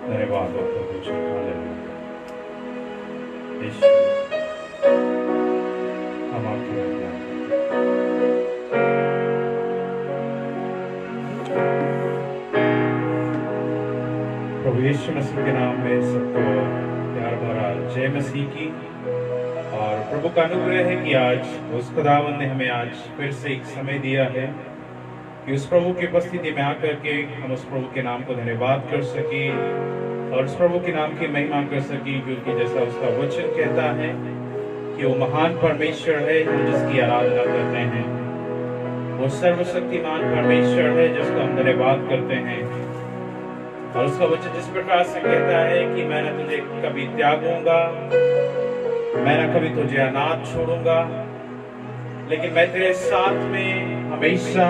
धन्यवाद हो प्रभु जी, हालेलुया। यीशु, हम आपकी महिमा प्रभु यीशु मसीह के नाम में सबको प्यार भरा जय मसीह की। और प्रभु का अनुग्रह है कि आज उस खुदावंद ने हमें आज फिर से एक समय दिया है कि उस प्रभु की उपस्थिति में आकर के हम उस प्रभु के नाम को धन्यवाद कर सके और उस प्रभु के नाम की महिमा कर सके, क्योंकि जैसा उसका वचन कहता है कि वो महान परमेश्वर है हम जिसकी आराधना करते हैं। वो सर्वशक्तिमान परमेश्वर है जिसको हम धन्यवाद करते हैं। और उसका वचन जिस प्रकार से कहता है कि मैं न तुझे कभी त्यागूंगा, मैं न कभी तुझे अनाथ छोड़ूंगा, लेकिन मैं तेरे साथ में हमेशा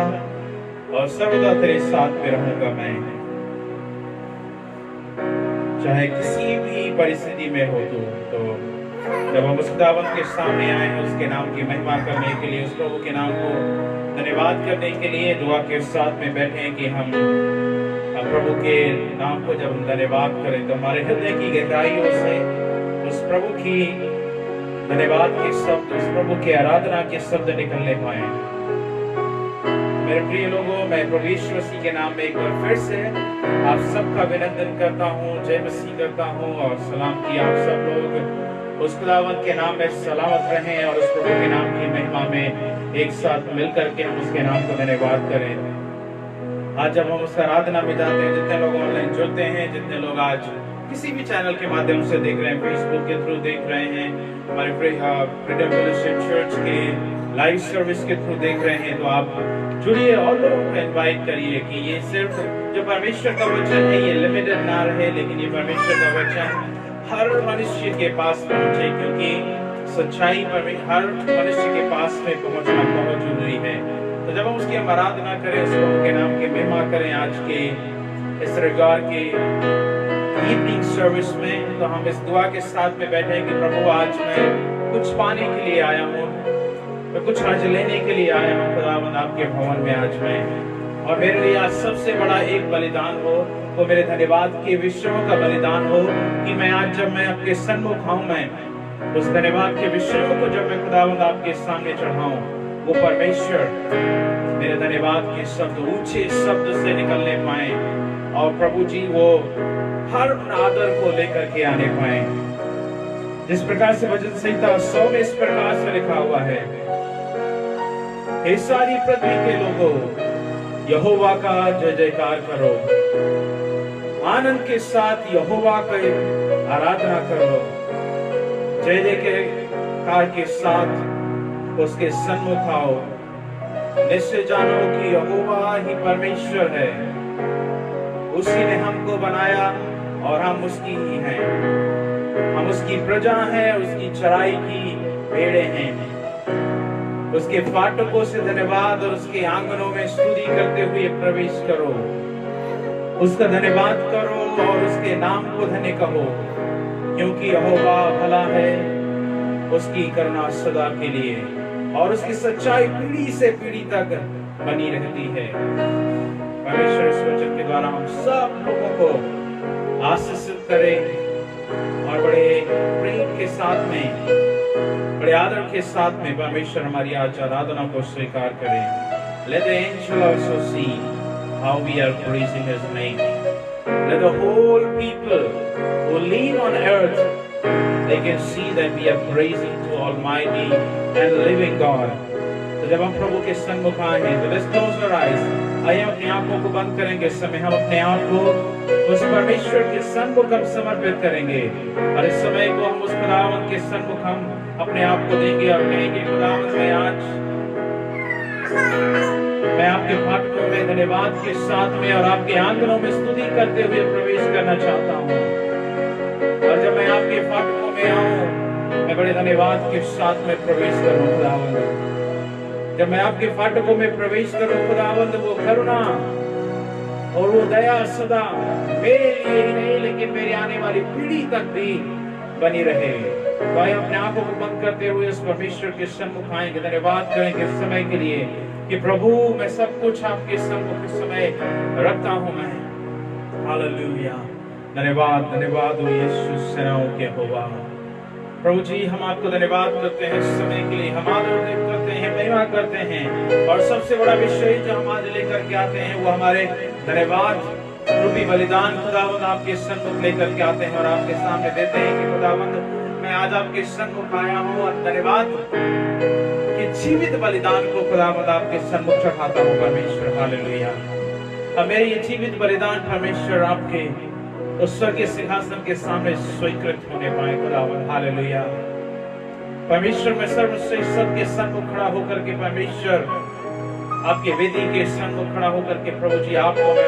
और सर्वदा तेरे साथ में रहूंगा। मैं चाहे किसी भी परिस्थिति में हो तो जब हम उस खुदावंद के सामने आए हैं उसके नाम की महिमा करने के लिए, उस प्रभु के नाम को धन्यवाद करने के लिए दुआ के साथ में बैठे हैं कि हम प्रभु के नाम को जब हम धन्यवाद करें तो हमारे हृदय की गहराइयों से उस प्रभु की धन्यवाद के शब्द, उस प्रभु की आराधना के शब्द निकलने पाए। मेरे प्रिय लोगों, मैं प्रभु यीशु मसीह के नाम में एक बार फिर से आप सबका अभिनंदन करता हूँ, जय मसीह करता हूँ और सलाम की आप सब लोग उस खुदावंद के नाम में सलामत रहें और उस प्रभु के नाम की महिमा में एक साथ मिलकर के हम उसके नाम को धन्यवाद करें। आज जब हम उस आराधना में जाते हैं, जितने लोग ऑनलाइन जुड़ते हैं, जितने लोग आज किसी भी चैनल के माध्यम से देख रहे हैं, फेसबुक के थ्रू देख रहे हैं, हमारे फ्रीडम फेलोशिप चर्च के लाइव सर्विस के थ्रू देख रहे हैं, तो आप जुड़िए और लोगों को इनवाइट करिए कि ये सिर्फ जो परमेश्वर का वचन है ये लिमिटेड ना रहे, लेकिन ये परमेश्वर का वचन हर मनुष्य के पास पहुंचे, क्योंकि सच्चाई पर हर मनुष्य के पास में पहुंचना बहुत जरूरी है। तो जब हम उसकी आराधना करें, उस प्रभु के नाम की महिमा करें आज के इस रविवार के इवनिंग सर्विस में, तो हम इस दुआ के साथ में बैठे कि प्रभु आज मैं कुछ पाने के लिए आया हूँ, मैं कुछ आज लेने के लिए आया हूँ खुदावंद आपके भवन में आज मैं, और मेरे लिए आज सबसे बड़ा एक बलिदान हो, वो मेरे धन्यवाद के विषयों का बलिदान हो कि मैं आज जब मैं आपके सन्मुख आऊं, मैं उस धन्यवाद के विषयों को जब मैं खुदावंद आपके सामने चढ़ाऊं, वो परमेश्वर मेरे धन्यवाद के शब्द ऊंचे शब्द से निकलने पाए और प्रभु जी वो हर आदर को लेकर के आने पाए। जिस प्रकार से भजन संहिता 100 में इस प्रकार से लिखा हुआ है, हे सारी पृथ्वी के लोगों यहोवा का जय जयकार करो, आनंद के साथ यहोवा की आराधना करो, जय जयकार के साथ उसके सन्मुख आओ, निश्चय जानो कि यहोवा ही परमेश्वर है, उसी ने हमको बनाया और हम उसकी ही हैं, हम उसकी प्रजा हैं, उसकी चराई की भेड़े हैं। उसके फाटकों से धन्यवाद और उसके आंगनों में स्तुति करते हुए प्रवेश करो, उसका धन्यवाद करो और उसके नाम को धन्य कहो, क्योंकि यहोवा भला है, उसकी करुणा सदा के लिए और उसकी सच्चाई पीढ़ी से पीढ़ी तक बनी रहती है। परमेश्वर इस वचन के द्वारा हम सब लोगों को आशीषित करें और बड़े प्रेम के साथ में, बड़े आदर के साथ में परमेश्वर हमारी आज आराधना को स्वीकार करें। Let the angel also see how we are praising His name. Let the whole people who live on earth, they can see that we are praising to Almighty and living God. तो जब हम प्रभु के सन्मुख आए हैं, तो let's close our eyes. आइए अपनी आंखों को बंद करेंगे। इस समय हम अपने आप को उस परमेश्वर के सन्मुख हम समर्पित करेंगे और इस समय को हम उस खुदावंद के सन्मुख हम अपने आप को देंगे और कहेंगे, खुदावंद मैं आज मैं आपके फाटकों में धन्यवाद के साथ में और आपके आंगनों में स्तुति करते हुए प्रवेश करना चाहता हूँ। और जब मैं आपके फाटकों में आऊं, मैं बड़े धन्यवाद के साथ में प्रवेश करूं खुदावंद। जब मैं आपके फाटकों में प्रवेश करूं खुदावंद, वो करुणा और वो दया सदा मेरे लिए ही नहीं लेकिन मेरी आने वाली पीढ़ी तक भी बनी रहे। तो आइए अपने आंखों को बंद करते हुए उस परमेश्वर के सन्मुख आएंगे, धन्यवाद करेंगे इस समय के लिए कि प्रभु मैं सब कुछ आपके सन्मुख इस समय रखता हूं मैं। हालेलुया। धन्यवाद धन्यवाद हो यीशु सेनाओं के यहोवा। प्रभु जी हम आपको धन्यवाद करते हैं इस समय के लिए, हम आदर करते हैं, महिमा करते हैं। और सबसे बड़ा विषय जो हम आज लेकर के आते हैं वो हमारे धन्यवाद रूपी बलिदान खुदावंद आपके सन्मुख लेकर के आते हैं और आपके सामने देते हैं कि खुदावंद मैं आज आपके सन्मुख आया हूँ और धन्यवाद के जीवित बलिदान को खुदावंद आपके सन्मुख चढ़ाता हूँ परमेश्वर। हालेलुया। अब मेरे ये जीवित बलिदान परमेश्वर आपके उस स्वर्गीय सिंहासन के सामने स्वीकृत होने पाए खुदावंद। हालेलुया। परमेश्वर मैं सर्वश्रेष्ठ सबके सन्मुख खड़ा होकर के परमेश्वर आपके वेदी के सन्मुख खड़ा होकर के प्रभु जी आपको मैं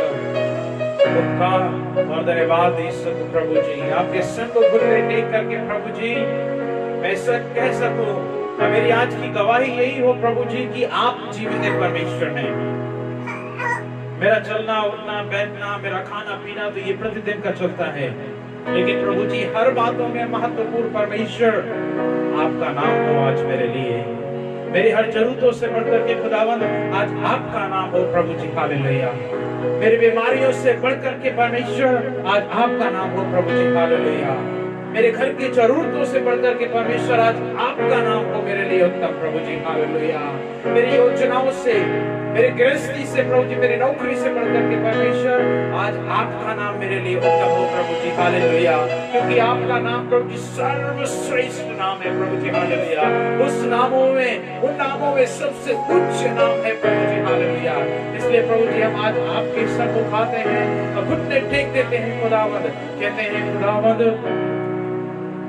उपकार और धन्यवाद दे सकूं प्रभु जी, आपके सन्मुख घुटने टेक करके प्रभु जी मैं सब कह सकूं। मेरी आज की गवाही यही हो प्रभु जी कि आप जीवित परमेश्वर हैं। मेरा चलना उठना बैठना मेरा खाना पीना तो ये प्रतिदिन का चलता है, लेकिन प्रभु जी हर बातों में महत्वपूर्ण परमेश्वर आपका नाम हो आज मेरे लिए। मेरी हर जरूरतों से बढ़कर के खुदावंद आज आपका नाम हो प्रभु जी। हालेलुया। मेरी बीमारियों से बढ़कर के परमेश्वर आज आपका नाम हो प्रभु जी। हालेलुया। मेरे घर की जरूरतों से बढ़कर के परमेश्वर आज आपका नाम हो मेरे लिए उत्तम प्रभु जी। हालेलुया। मेरी योजनाओं से मेरे गृहस्थी से प्रभु जी मेरी नौकरी से बढ़कर के परमेश्वर आज आपका नाम मेरे लिए उत्तम हो प्रभु जी। हालेलुया। क्योंकि आपका नाम प्रभु जी सर्वश्रेष्ठ नाम है प्रभु जी। हालेलुया। उस नामों में उन नामों में सबसे उच्च नाम है प्रभु जी। हालेलुया। इसलिए प्रभु जी हम आज आपके सन्मुख आते हैं और घुटने टेक देते हैं खुदावंद, कहते हैं खुदावंद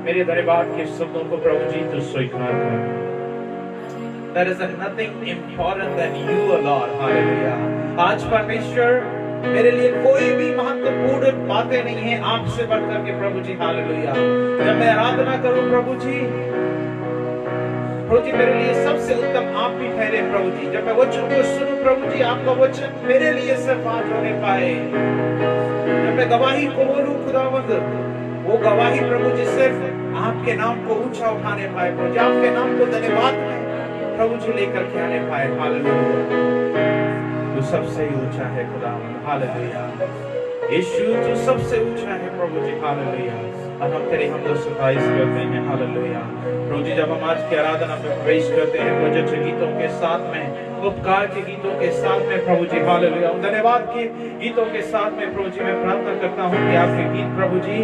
मेरे धन्यवाद के शब्दों को प्रभु जी तू स्वीकार कर। There is nothing important than you, Lord. Hallelujah. आज परमेश्वर मेरे लिए कोई भी महत्वपूर्ण बातें नहीं है आपसे बढ़कर के प्रभु जी। हालेलुया। जब मैं आराधना करूं प्रभु जी मेरे लिए सबसे उत्तम आप भी ठहरे प्रभु जी। जब मैं वचन को सुनूं प्रभु जी आपका वचन मेरे लिए सिर्फ आज होने पाए। जब मैं गवाही को बोलूं खुदावंद वो गवाही प्रभु जी सिर्फ आपके नाम को ऊंचा उठाने पाए प्रभु जी, आपके नाम को धन्यवाद प्रभु जी लेकर के आने पाए। हालेलुया। तू सबसे ऊंचा है खुदावंद। हालेलुया। यीशु तू सबसे ऊंचा है प्रभु जी। हालेलुया। और हम तेरी हमद सताइश करते हैं। हालेलुया। प्रभु जी जब हम आज की आराधना में प्रवेश करते हैं भजन के गीतों के साथ में, उपकार के गीतों के साथ में प्रभु जी। हालेलुया। धन्यवाद के गीतों के साथ में प्रभु जी मैं प्रार्थना करता हूँ कि आपके गीत प्रभु जी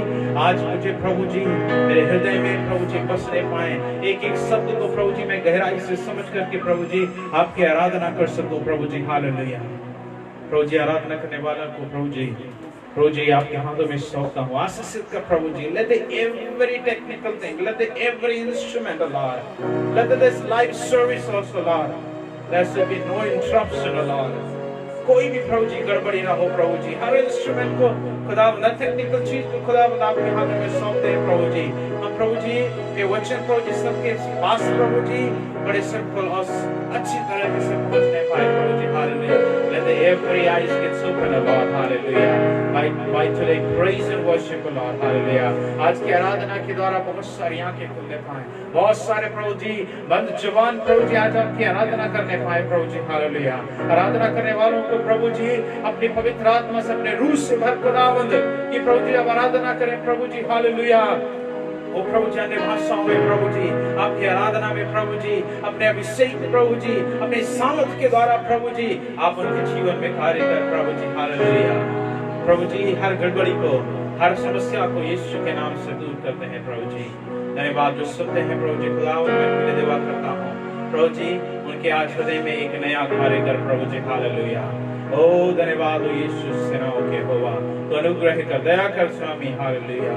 आज मुझे प्रभु जी मेरे हृदय में प्रभु जी बसने पाए। एक एक शब्द को प्रभु जी मैं गहराई से समझ करके प्रभु जी आपकी आराधना कर सकूं प्रभु जी। हालेलुया। प्रभु जी आराधना करने वाला को प्रभु जी आपके हाथों में सौंपता हूँ। आशीषित कर प्रभु जी। Let the every technical thing, let the every instrument, Lord, let this live service also, Lord, there should be no interruption, Lord. कोई भी प्रभु जी गड़बड़ी ना हो प्रभु जी। हर इंस्ट्रूमेंट को खुदा न टेक्निकल चीज को खुदा आपके हाथों में सौंपते हैं प्रभु जी। हम प्रभु जी ये वचन प्रभु जी सबके पास प्रभु जी बड़े सिंपल और अच्छी तरह से पहुंचने पाए प्रभु जी। Hallelujah. Let every eyes get open, Lord. Hallelujah. By today praise and worship, Lord. Hallelujah. आज की आराधना के द्वारा बहुत सारी आंखें खुलने पाए, बहुत सारे प्रभु जी बंद जुबान प्रभु जी आज आपकी आराधना करने पाए प्रभु जी। हालेलुया। आराधना करने वालों को प्रभु जी अपनी पवित्र आत्मा से अपने रूह से भर खुदावंद कि प्रभु जी अब आराधना करें प्रभु जी। हालेलुया। वो प्रभु जी अन्य भाषाओं में प्रभु जी आपकी आराधना में प्रभु जी अपने अभिषेक प्रभु जी अपने सामर्थ के द्वारा प्रभु जी आप उनके जीवन में कार्य कर प्रभु जी। हालेलुया। प्रभु जी हर गड़बड़ी को हर समस्या को यीशु के नाम से दूर करते हैं प्रभु जी। धन्यवाद जो सुनते हैं प्रभु जी खुदावंद मैं तुझे दुआ करता हूँ प्रभु जी उनके आज हृदय में एक नया कार्य कर प्रभु जी। हालेलुया। ओ धन्यवाद हो यीशु सेनाओं के यहोवा तो अनुग्रह कर दया कर स्वामी। हालेलुया।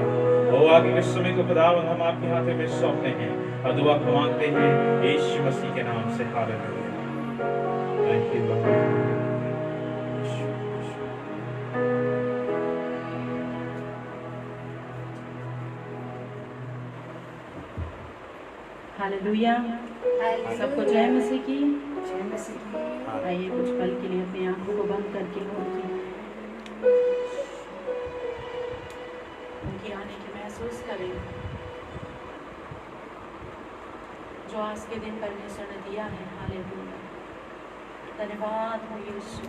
ओ आगे के समय को खुदावंद हम आपके हाथों में सौंपते हैं और दुआ को मांगते हैं यीशु मसीह के नाम से। Hallelujah. Thank you Lord. Hallelujah. सबको जय मसीह की। आइए कुछ पल के लिए अपनी आंखों को बंद करके उनकी आने की महसूस करें जो आज के दिन परमेश्वर ने दिया है। हालेलुया। धन्यवाद हो यीशु।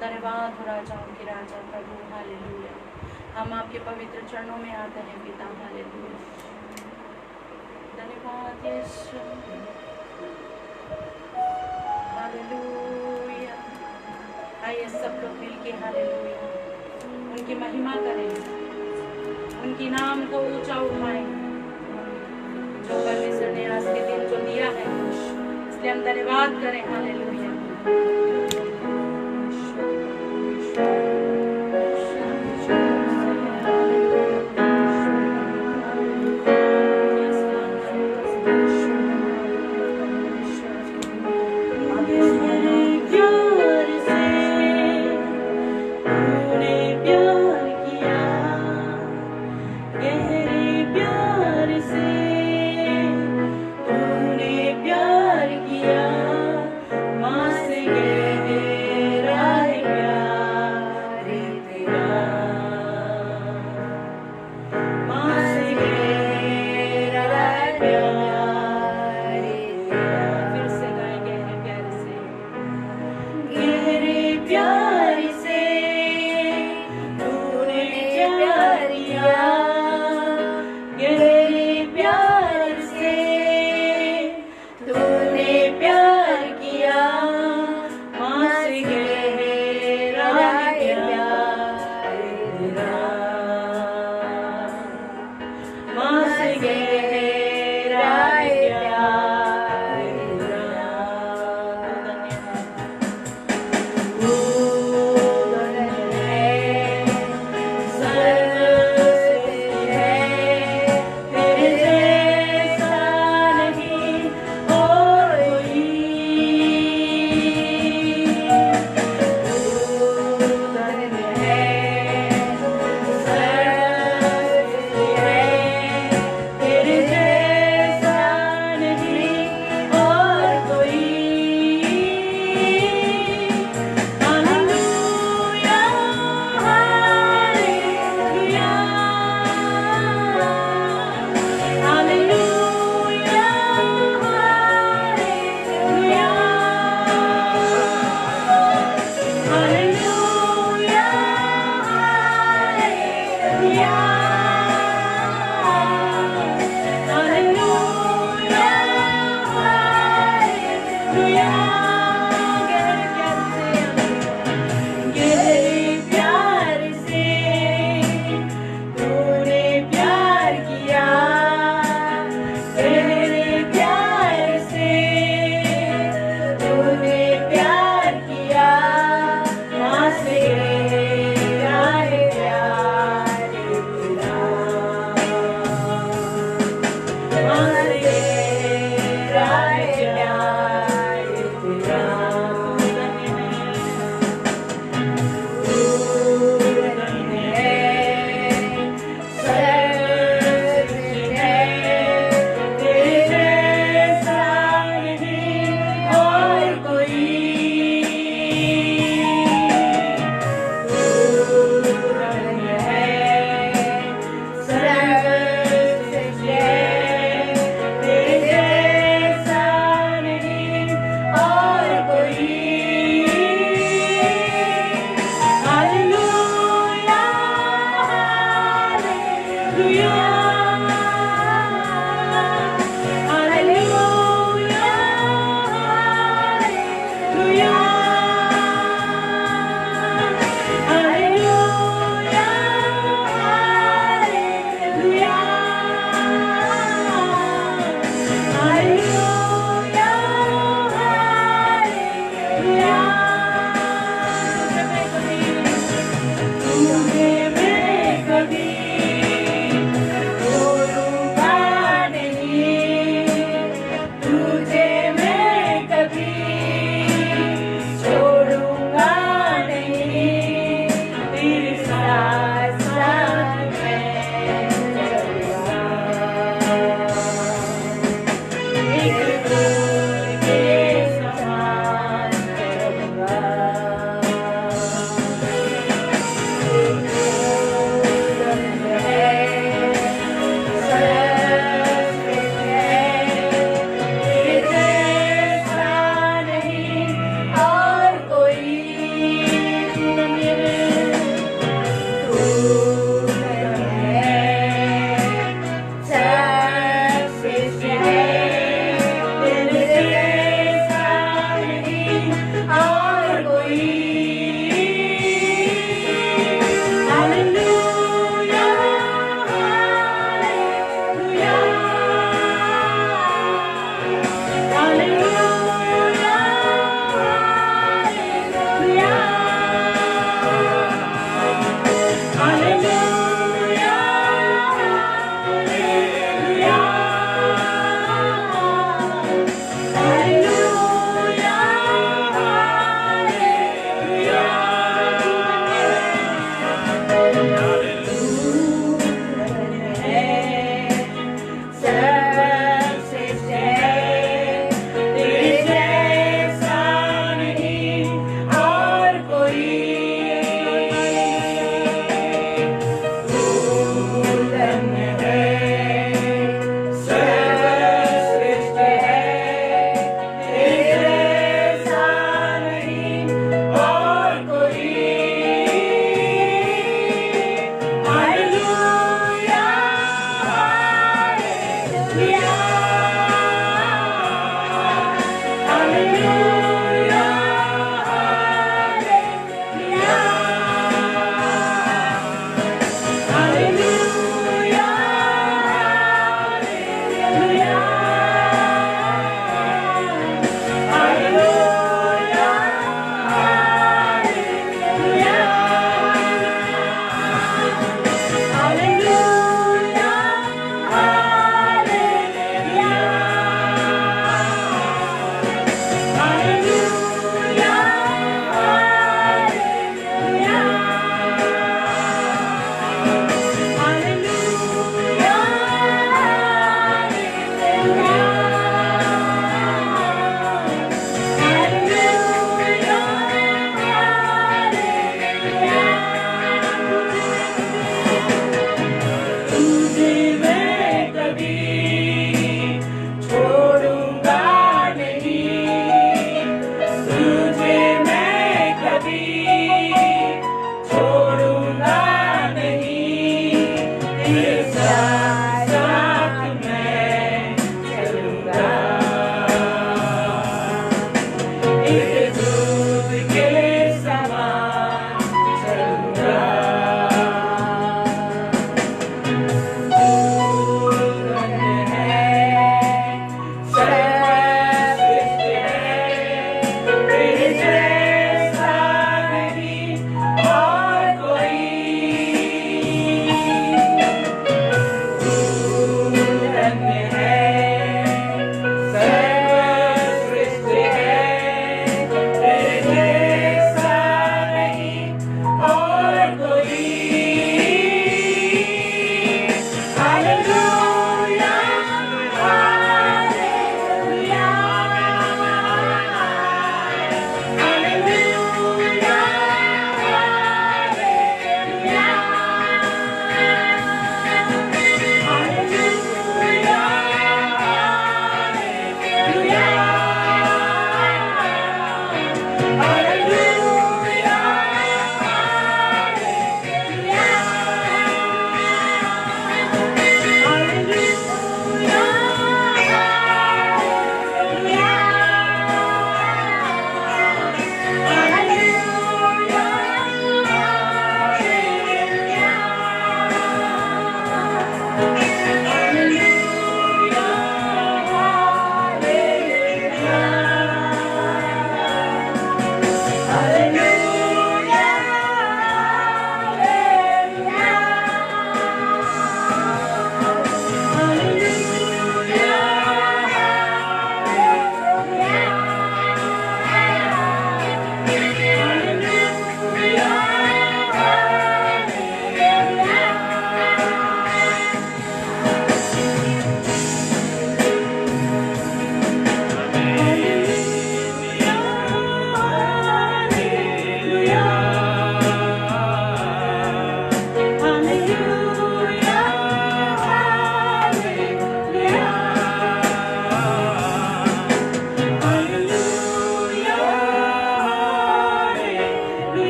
धन्यवाद हो राजाओं के राजा प्रभु, हालेलुया। हम आपके पवित्र चरणों में आते हैं पिता, हालेलुया। धन्यवाद यीशु, हालेलुया। आइए सब लोग मिलके हालेलुया उनकी महिमा करें, उनकी नाम को ऊंचा उठाएं। जो परमेश्वर ने आज के दिन जो दिया है, इसलिए हम धन्यवाद करें, हालेलुया।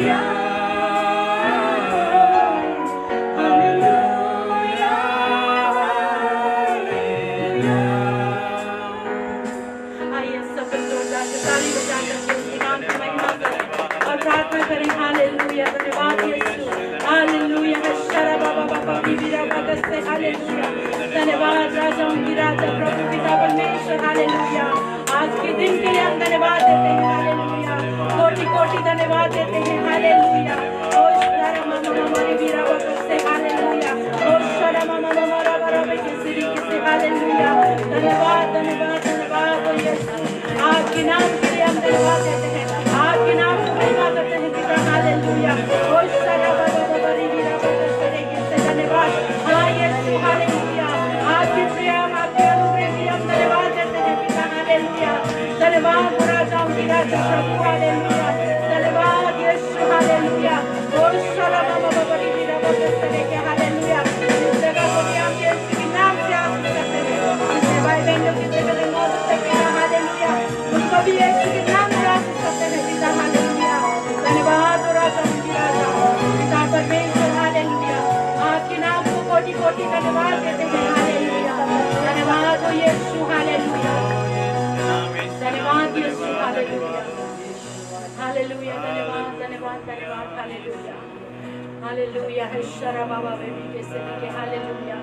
आइए सब जोरदार से ताली बजाकर उसके नाम की महिमा करें और प्रार्थना करें। हालेलुया, धन्यवाद यीशु। हालेलुया, शरा बाबा बाबा बीबीरा बगस्ते। हालेलुया, धन्यवाद राजाओं की राजा प्रभु पिता परमेश्वर। हालेलुया, आज के दिन के लिए हम धन्यवाद देते हैं। हालेलुया, कोटि कोटि धन्यवाद देते हैं। हालेलुया, ओ शरा मामा हमारे वीरा बगस्ते। हालेलुया, ओ शरा मामा हमारा बराबर के सिरी से। हालेलुया, धन्यवाद धन्यवाद धन्यवाद ओ यीशु। आपके नाम के लिए हम धन्यवाद देते हैं, आपके नाम को महिमा करते हैं पिता। हालेलुया, ओ शरा बाबा बाबा वीरा बगस्ते के धन्यवाद। हाँ यीशु, हालेलुया, आपके प्रेम आपके अनुग्रह के लिए हम धन्यवाद देते हैं पिता। हालेलुया, धन्यवाद राजाओं की राजा प्रभु। हालेलुया, धन्यवाद यीशु। हालेलुया, ओ शरा बाबा बाबा वीरा बगस्ते के। हालेलुया, इस जगह को भी हम यीशु के नाम से आशीष करते हैं। अपने भाई बहनों की जगह में मौजूद है पिता। हालेलुया, उनको भी यीशु के नाम से आशीष करते हैं पिता। हालेलुया, धन्यवाद राजाओं की राजा पिता परमेश्वर। हालेलुया, आपके नाम को कोटि कोटि धन्यवाद देते हैं। हालेलुया, धन्यवाद हो यीशु। हालेलुया, धन्यवाद यीशु। हालेलुया, हालेलुया, धन्यवाद धन्यवाद धन्यवाद। हालेलुया, हालेलुया है शरा बाबा बेबी के सभी के। हालेलुया,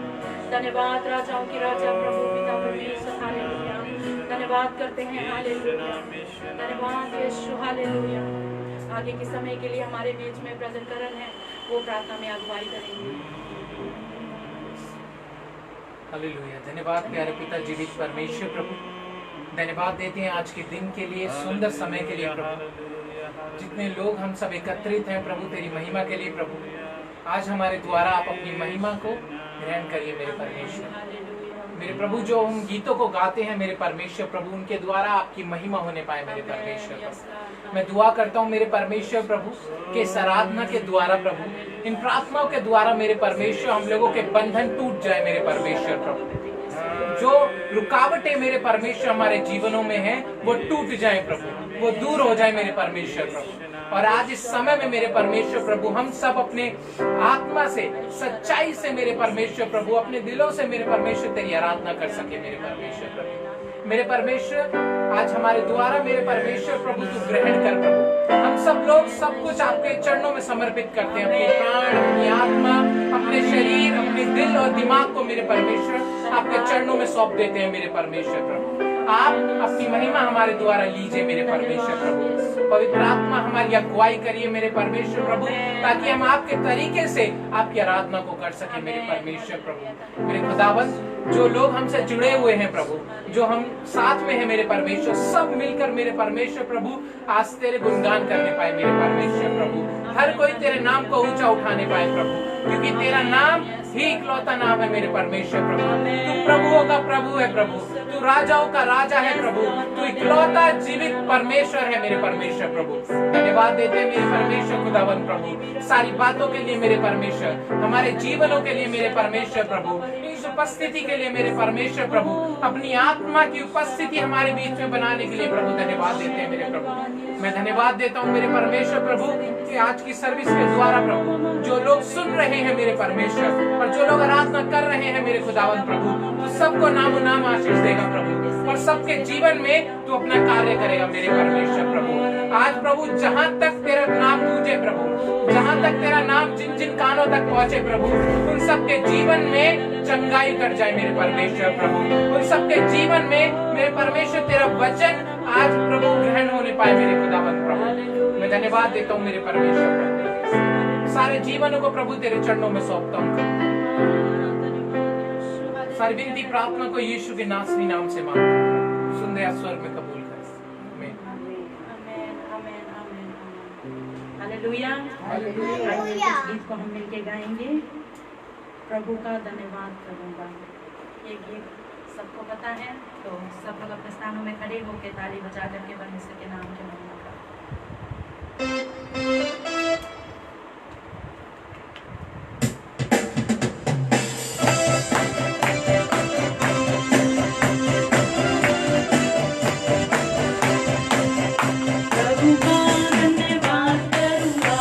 धन्यवाद राजाओं की राजा प्रभु पिता परमेश्वर। हालेलुया, धन्यवाद करते हैं। हालेलुया, धन्यवाद यीशु। हालेलुया, आगे के समय के लिए हमारे बीच में ब्रदर करण है, वो प्रार्थना में अगुवाई करेंगे। हालेलुया, धन्यवाद प्यारे पिता जीवित परमेश्वर प्रभु, धन्यवाद देते हैं आज के दिन के लिए, सुंदर समय के लिए प्रभु। जितने लोग हम सब एकत्रित हैं प्रभु तेरी महिमा के लिए प्रभु, आज हमारे द्वारा आप अपनी महिमा को ग्रहण करिए मेरे परमेश्वर। मेरे प्रभु जो हम गीतों को गाते हैं मेरे परमेश्वर प्रभु, उनके द्वारा आपकी महिमा होने पाए मेरे परमेश्वर प्रभु। मैं दुआ करता हूँ मेरे परमेश्वर प्रभु के इस आराधना के द्वारा प्रभु, इन प्रार्थनाओं के द्वारा मेरे परमेश्वर हम लोगों के बंधन टूट जाए मेरे परमेश्वर प्रभु। जो रुकावटें मेरे परमेश्वर हमारे जीवनों में हैं वो टूट जाए प्रभु, वो दूर हो जाए मेरे परमेश्वर प्रभु। और आज इस समय में मेरे परमेश्वर प्रभु हम सब अपने आत्मा से, सच्चाई से मेरे परमेश्वर प्रभु, अपने दिलों से मेरे परमेश्वर तेरी आराधना कर सके मेरे परमेश्वर प्रभु। मेरे परमेश्वर आज हमारे द्वारा मेरे परमेश्वर प्रभु तू ग्रहण कर प्रभु। हम सब लोग सब कुछ आपके चरणों में समर्पित करते हैं, अपने प्राण, अपनी आत्मा, अपने शरीर, अपने दिल और दिमाग को मेरे परमेश्वर आपके चरणों में सौंप देते हैं मेरे परमेश्वर प्रभु। आप अपनी महिमा हमारे द्वारा लीजिए मेरे परमेश्वर प्रभु। पवित्र आत्मा हमारी अगुवाई करिए मेरे परमेश्वर प्रभु, ताकि हम आपके तरीके से आपकी आराधना को कर सके मेरे परमेश्वर प्रभु। मेरे खुदावंत जो लोग हमसे जुड़े हुए हैं प्रभु, जो हम साथ में हैं मेरे परमेश्वर, सब मिलकर मेरे परमेश्वर प्रभु आज तेरे गुणगान करने पाए मेरे परमेश्वर प्रभु। हर कोई तेरे नाम को ऊंचा उठाने पाए प्रभु, क्योंकि तेरा नाम ही इकलौता नाम है मेरे परमेश्वर प्रभु। तू प्रभुओं का प्रभु है प्रभु, तू राजाओं का राजा है प्रभु, तू इकलौता जीवित परमेश्वर है मेरे परमेश्वर प्रभु। धन्यवाद देते हैं मेरे परमेश्वर खुदावन प्रभु, सारी बातों के लिए मेरे परमेश्वर, हमारे जीवनों के लिए मेरे परमेश्वर प्रभु, इस उपस्थिति के लिए मेरे परमेश्वर प्रभु, अपनी आत्मा की उपस्थिति हमारे बीच में बनाने के लिए प्रभु धन्यवाद देते हैं मेरे प्रभु। मैं धन्यवाद देता हूँ मेरे परमेश्वर प्रभु कि आज की सर्विस के द्वारा प्रभु जो लोग सुन रहे हैं मेरे परमेश्वर और जो लोग आराधना कर रहे हैं मेरे खुदावन प्रभु, तो सबको नामो नाम आशीष देगा प्रभु और सबके जीवन में तू अपना कार्य करेगा मेरे परमेश्वर प्रभु। आज प्रभु जहाँ तक तेरा नाम गूंजे प्रभु, जहाँ तक तेरा नाम जिन जिन कानों तक पहुँचे प्रभु, उन सबके जीवन में चंगाई कर जाए मेरे परमेश्वर प्रभु। उन सबके जीवन में मेरे परमेश्वर तेरा वचन आज प्रभु ग्रहण होने पाए मेरे खुदावन प्रभु। मैं धन्यवाद देता हूँ मेरे परमेश्वर प्रभु, सारे जीवनों को प्रभु तेरे चरणों में सौंपता हूँ। सारी विनती प्रार्थना को यीशु के नासरी नाम से मांगता हूँ, सुन दया स्वर में कबूल कर। Hallelujah, hallelujah. इस गीत को हम मिलके गाएंगे, प्रभु का धन्यवाद करूंगा। ये गीत सबको पता है, तो सब लोग अपने स्थानों में खड़े होकर ताली बजा करके परमेश्वर के नाम के महिमा करें। प्रभु का धन्यवाद करूंगा,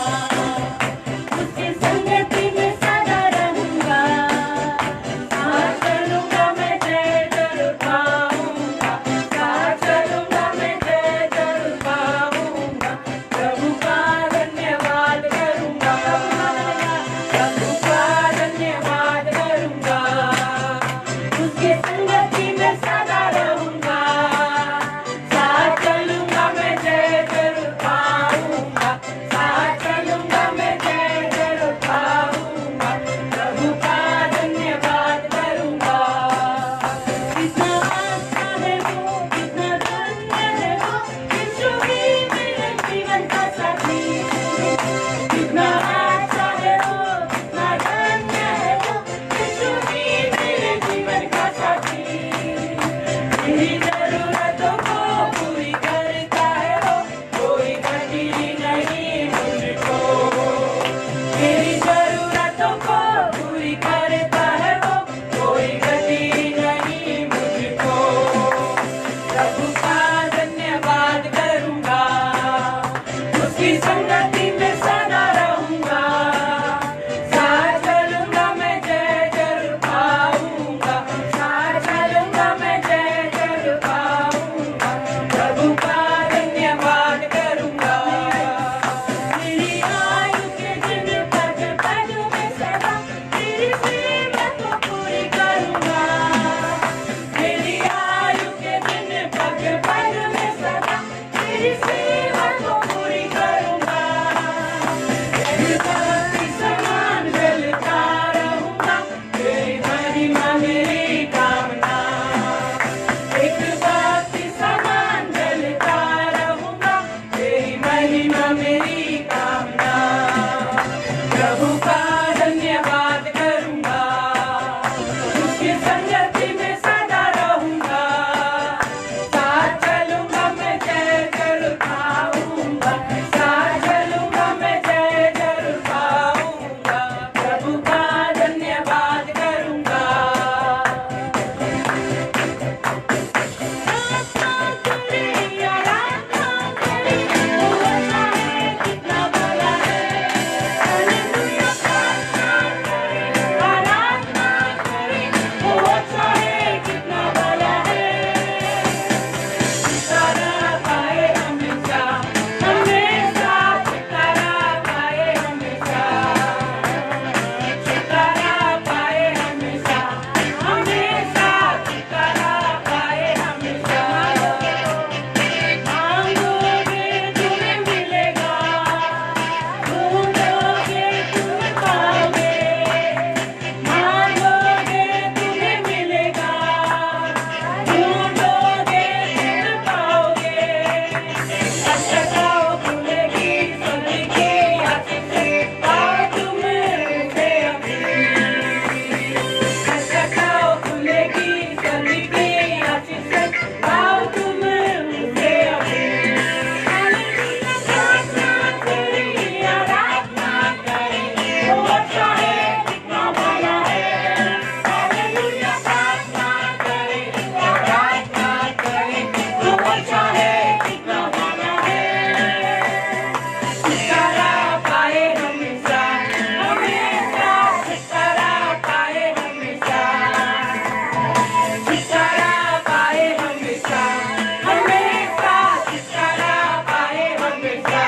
छुटकारा पाए हमेशा, हमेशा छुटकारा पाए हमेशा, छुटकारा पाए हमेशा, हमेशा छुटकारा पाए हमेशा।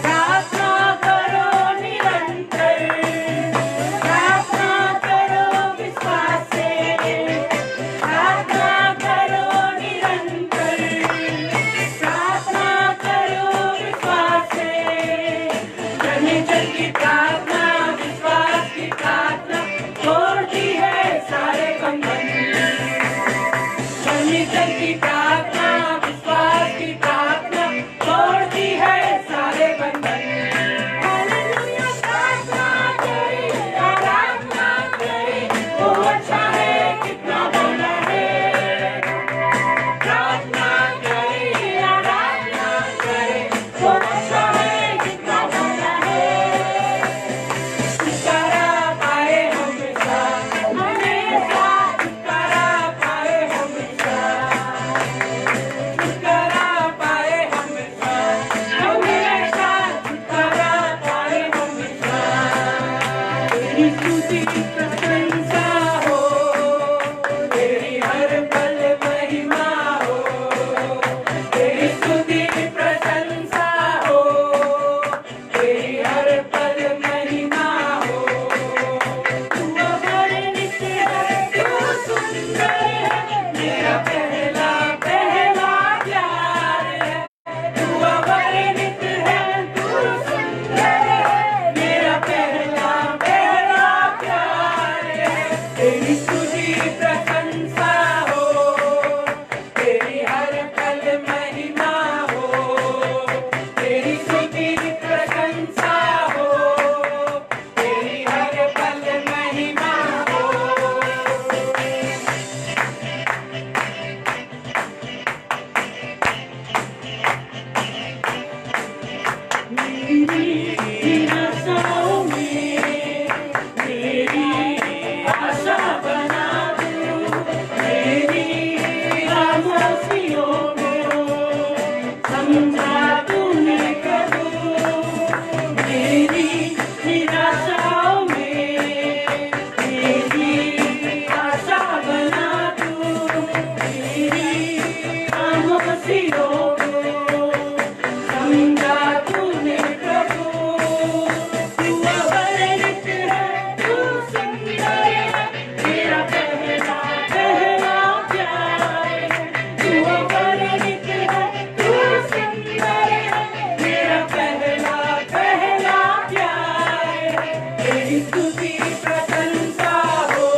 प्रार्थना करो निरंतर, प्रार्थना करो विश्वास से, प्रार्थना करो निरंतर, प्रार्थना करो विश्वास से। परमेश्वर की प्रार्थना, विश्वास की प्रार्थना तोड़ती है सारे बंधन। परमेश्वर की प्रार्थना, विश्वास की प्रार्थना तोड़ती है सारे बंधन। हालेलुया, प्रार्थना करें, आराधना करें, वो अच्छा है कितना भला है। प्रार्थना करें, आराधना करें, वो अच्छा है कितना भला है। छुटकारा पाए हमेशा, हमेशा छुटकारा पाए हमेशा, छुटकारा पाए हमेशा, हमेशा छुटकारा पाए हमेशा। तेरी स्तुति प्रशंसा हो, तेरी हर पल महिमा हो, तेरी स्तुति प्रशंसा हो, तेरी हर पल महिमा हो। तू अवर्णित है, तू सुंदर है, मेरा पहला पहला प्यार है। तू अवर्णित है, तू सुंदर है, मेरा पहला पहला प्यार है। तेरी स्तुति प्रशंसा हो, तेरी हर पल महिमा हो, तेरी स्तुति प्रशंसा हो, तेरी हर पल महिमा हो। मेरी निराशाओं में मेरी आशा बना दो, मेरी खामोशियों को समझा तूने प्रभु। मेरी निराशाओं में मेरी आशा बना दो, मेरी खामोशियों को समझा तूने प्रभु। तू अवर्णित है, तू सुंदर है, मेरा पहला पहला प्यार है। तू अवर्णित है, तू सुंदर है, मेरा पहला पहला प्यार है। तेरी स्तुति प्रशंसा हो,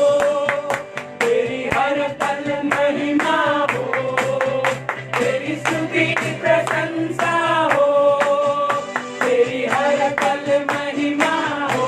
तेरी हर पल महिमा हो, तेरी स्तुति प्रशंसा हो, तेरी हर पल महिमा हो।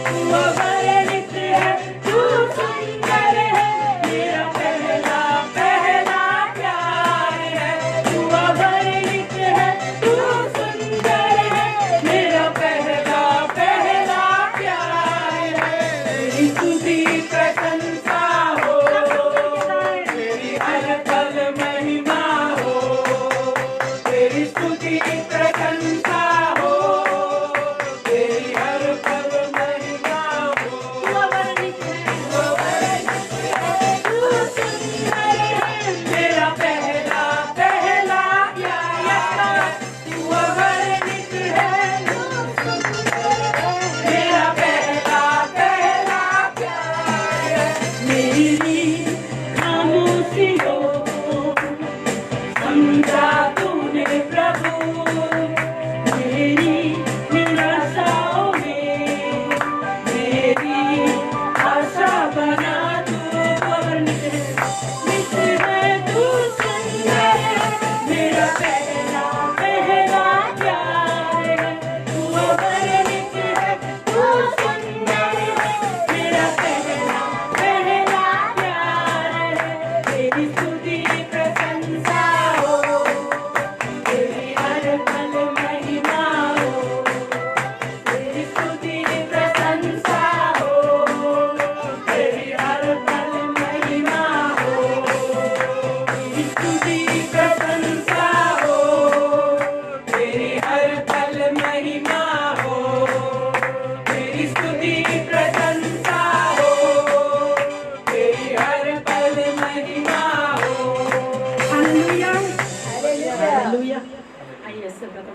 तू अवर्णित है, तू सुंदर है, मेरा पहला पहला प्यार है। तू अवर्णित है, तू सुंदर है, मेरा पहला पहला प्यार है। तेरी स्तुति प्रशंसा हो, तेरी हर पल महिमा हो, तेरी स्तुति प्रशंसा हो, तेरी हर पल महिमा हो। तू अवर्णित है, तू सुंदर है, मेरा पहला पहला प्यार। तू अवर्णित है, तू सुंदर है, मेरा पहला पहला प्यार। मेरी खामोशियों को समझा तूने प्रभु,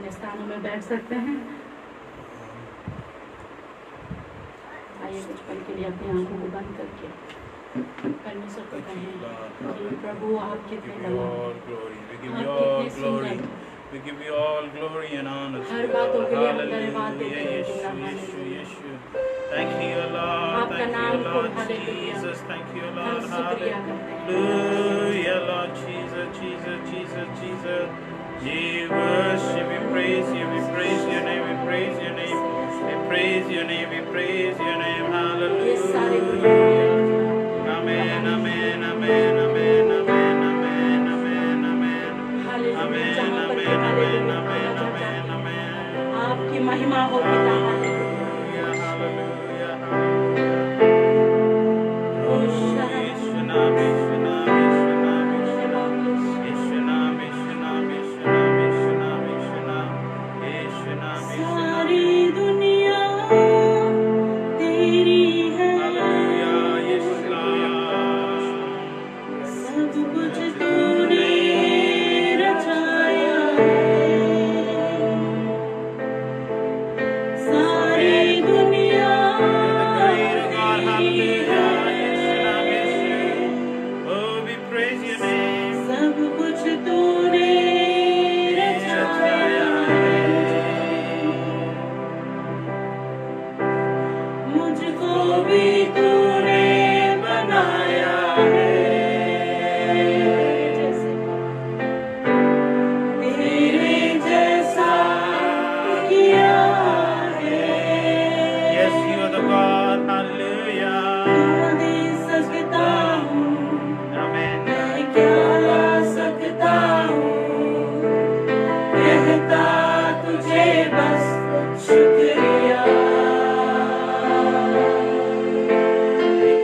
अपने स्थानों में बैठ सकते हैं। आइए कुछ पल के लिए अपनी आंखों को बंद करके परमेश्वर को कहें कि प्रभु आप कितने बलवान, आप कितने सुंदर, We give you all glory and honor to her you, बातों Lord. के लिए हम धन्यवाद Hallelujah. देते हैं Yeshu, तेरा, Yeshu, hallelujah. Yeshu. Thank you, Lord. आपका Thank you, नाम को Lord hallelujah Jesus. Thank you, हम Lord. शुक्रिया करते हैं। Hallelujah, Lord Jesus, Jesus, Jesus, Jesus. We worship, we praise you, we praise your name, we praise your name, we praise your name, we praise your name. ये सारे Hallelujah. Amen, amen, amen, amen, amen, amen, amen, amen. Hallelujah. जहाँ पर भी Amen, hallelujah amen, बोला amen, जाता amen, है, amen. आपकी महिमा हो पिता, hallelujah. Hallelujah, hallelujah. Oh, Yeshu नाम, Yeshu नाम, Yeshu नाम, Yeshu नाम. Yeshu नाम, Yeshu नाम, Yeshu नाम, Yeshu नाम, Yeshu नाम. Yeshu नाम, Yeshu नाम. सारी दुनिया तेरी है, Hallelujah, Yeshu Lord. सब कुछ तूने रचाया है। सारी दुनिया The greater God, तेरी hallelujah. है, Yeshu नाम, Yeshu. Oh, we praise your name. सब कुछ तूने रचाया है। मुझको भी तूने बनाया है, तेरे जैसा किया है। Yes, you are the God, hallelujah. क्या दे सकता हूँ, Amen. मैं क्या ला सकता हूँ, कहता तुझे बस शुक्रिया।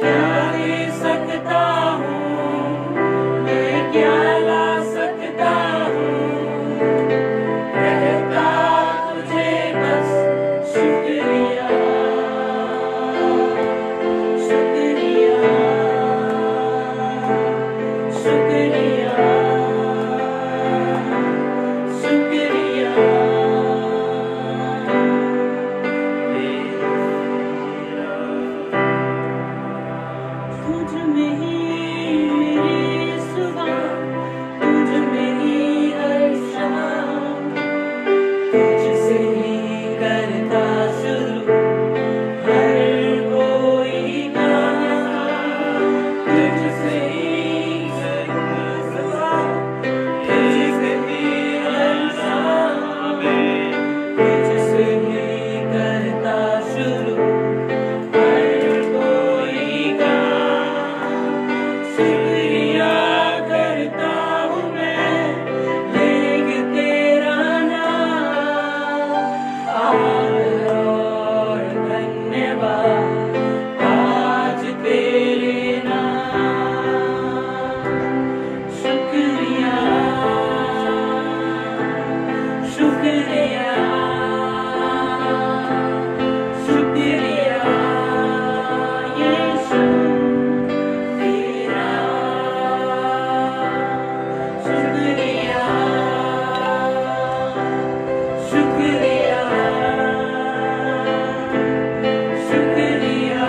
क्या दे सकता हूँ, मैं क्या ला सकता हूँ, कहता तुझे बस शुक्रिया, शुक्रिया, शुक्रिया, शुक्रिया। तुझ में ही मेरी सुबह, तुझ में ही हर शाम, तुझसे ही करता शुरू हर कोई काम। तुझसे ही करता सुबह, तुझसे ही हर शाम, तुझसे ही करता शुरू हर कोई काम। शुक्रिया करता हूँ मैं, लेक तेरा नाम, आदर और धन्यवाद आज तेरे नाम। शुक्रिया, शुक्रिया, शुक्रिया यीशु तेरा। शुक्रिया, शुक्रिया, शुक्रिया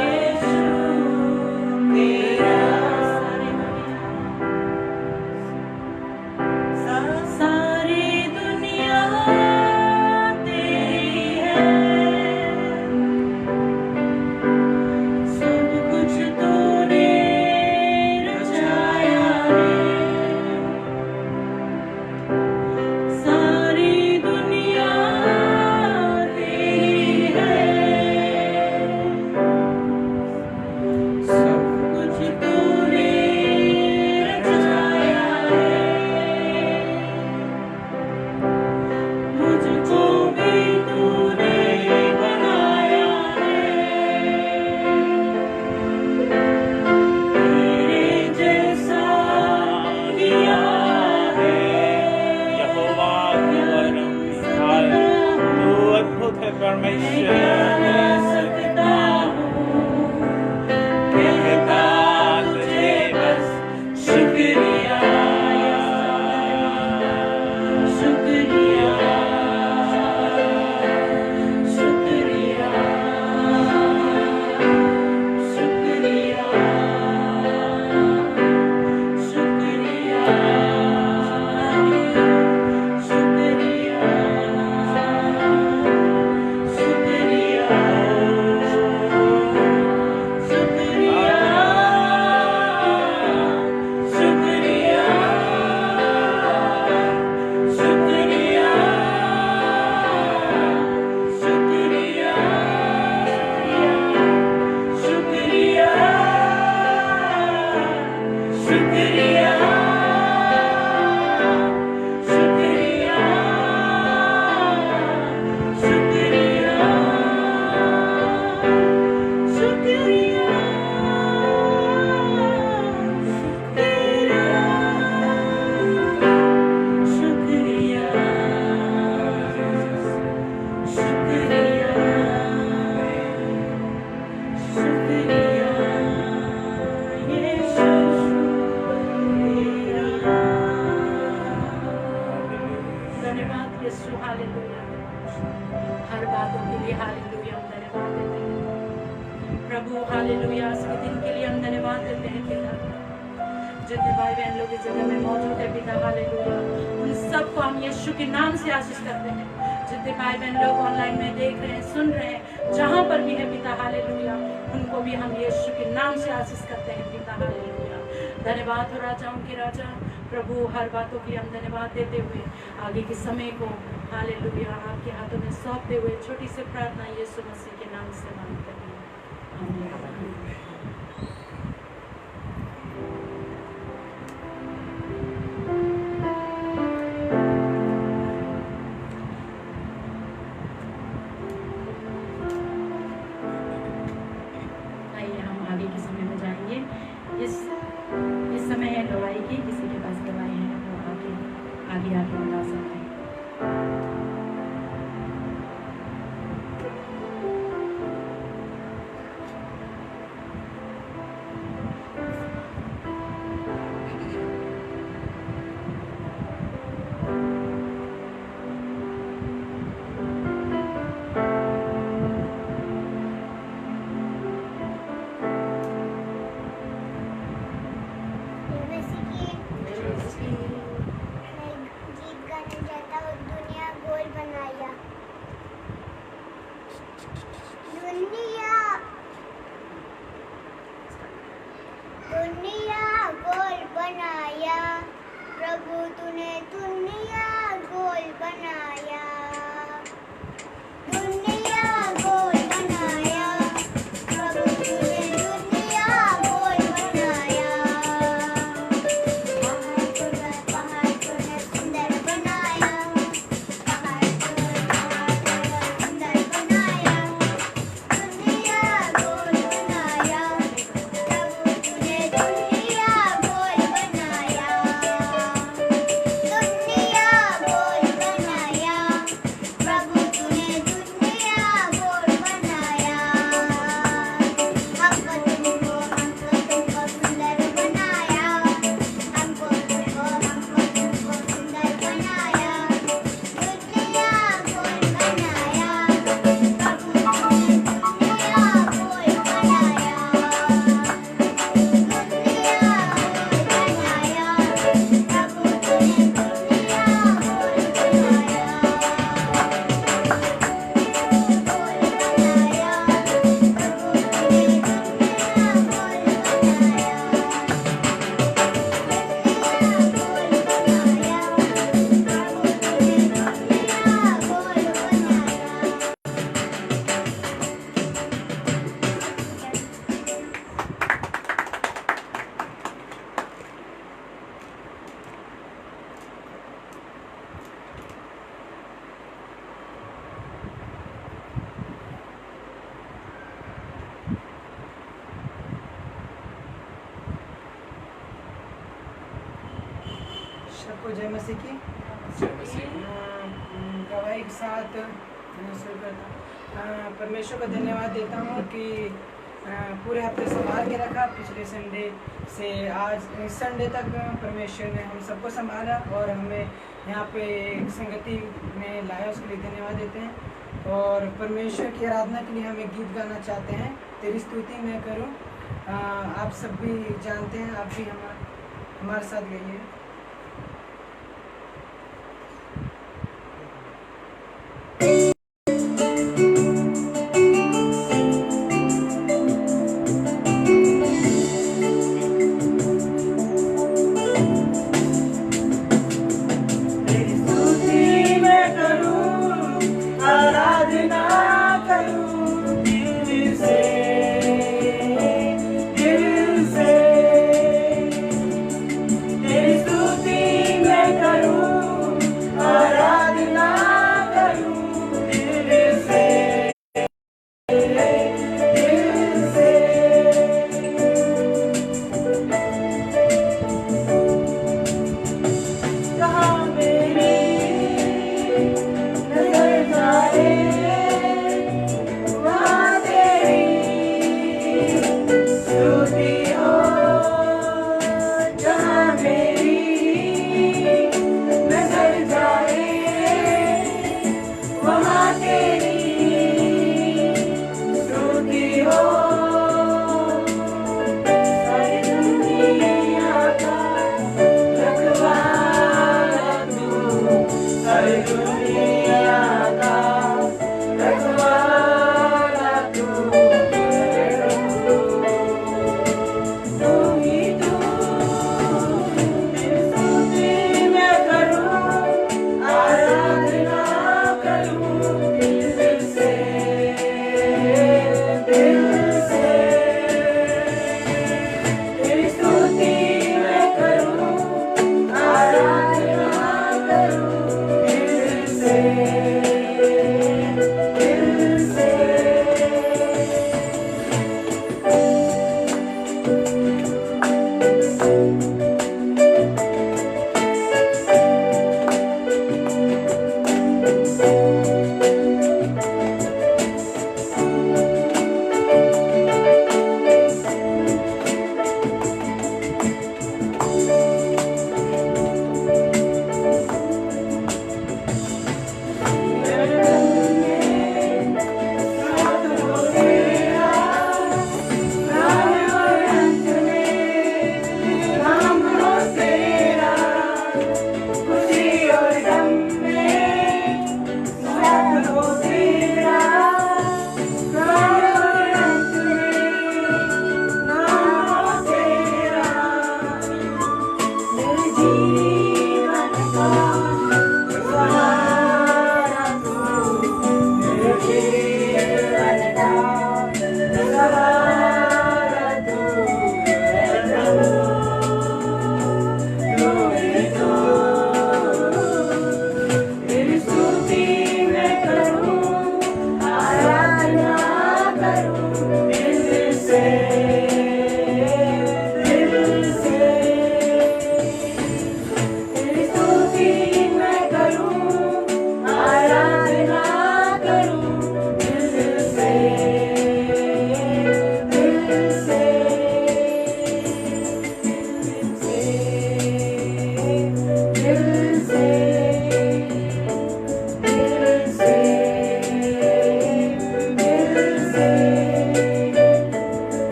यीशु तेरा। सारी दुनिया तेरी है, सब कुछ तूने रचाया है। सारी दुनिया तेरी है, सब कुछ तूने रचाया है। मुझको भी तूने बनाया है, तेरे जैसा किया है। यहोवा तू अद्भुत है परमेश्वर। सकता हूँ, कहता तुझे बस शुक्रिया, शुक्रिया। धन्यवाद यीशु, हालेलुया। हर बातों के लिए हालेलुया हम धन्यवाद देते हैं प्रभु, हालेलुया। आज के दिन के लिए हम धन्यवाद देते हैं पिता। जितने भाई बहन लोग इस जगह में मौजूद है पिता, हालेलुया, उन सबको हम यीशु के नाम से आशीष करते हैं। जितने भाई बहन लोग ऑनलाइन में देख रहे हैं, सुन रहे हैं, जहाँ पर भी है पिता, हालेलुया, उनको भी हम यीशु के नाम से आशीष करते हैं पिता, हालेलुया। धन्यवाद हो राजाओं के राजा प्रभु, हर बातों के लिए हम धन्यवाद देते हुए आगे के समय को हालेलुया आपके हाथों में सौंपते हुए छोटी सी प्रार्थना यीशु मसीह के नाम से मांगते हैं, आमीन। आइए हम आगे के समय में जाएंगे। इस समय है दवाई की, किसी के पास दवाई है वो आगे बता सकते हैं। दुनिया गोल बनाया प्रभु, तूने दुनिया गोल बनाया, दुनिया गोल बनाया प्रभु, तूने दुनिया गोल बनाया। पहाड़ तूने सुंदर बनाया, पहाड़ तूने सुंदर बनाया, दुनिया गोल बनाया प्रभु, तूने दुनिया गोल बनाया, दुनिया गोल बनाया प्रभु, तूने दुनिया गोल बनाया। हमको तुमको सुंदर बनाया, हमको तुमको सुंदर बनाया, दुनिया गोल बनाया प्रभु, तूने दुनिया गोल बनाया, दुनिया गोल बनाया प्रभु, तूने दुनिया गोल बनाया। सबको जय मसीह की। गवाही के साथ मैं शुरू करता हूँ। परमेश्वर का धन्यवाद देता हूँ कि पूरे हफ्ते संभाल के रखा। पिछले संडे से आज इस संडे तक परमेश्वर ने हम सबको संभाला और हमें यहाँ पे एक संगति में लाया, उसके लिए धन्यवाद देते हैं। और परमेश्वर की आराधना के लिए हम एक गीत गाना चाहते हैं, तेरी स्तुति मैं करूँ। आप सब भी जानते हैं, आप भी हमारे साथ गाइए। तेरी स्तुति मैं करूं, आराधना करूं दिल से, दिल से। तेरी सारी दुनिया का रखवाला तू है प्रभु। तू ही तू तेरी स्तुति मैं करूं, आराधना करूं दिल से, दिल से। तेरी स्तुति मैं करूं, आराधना करूं दिल से, दिल से।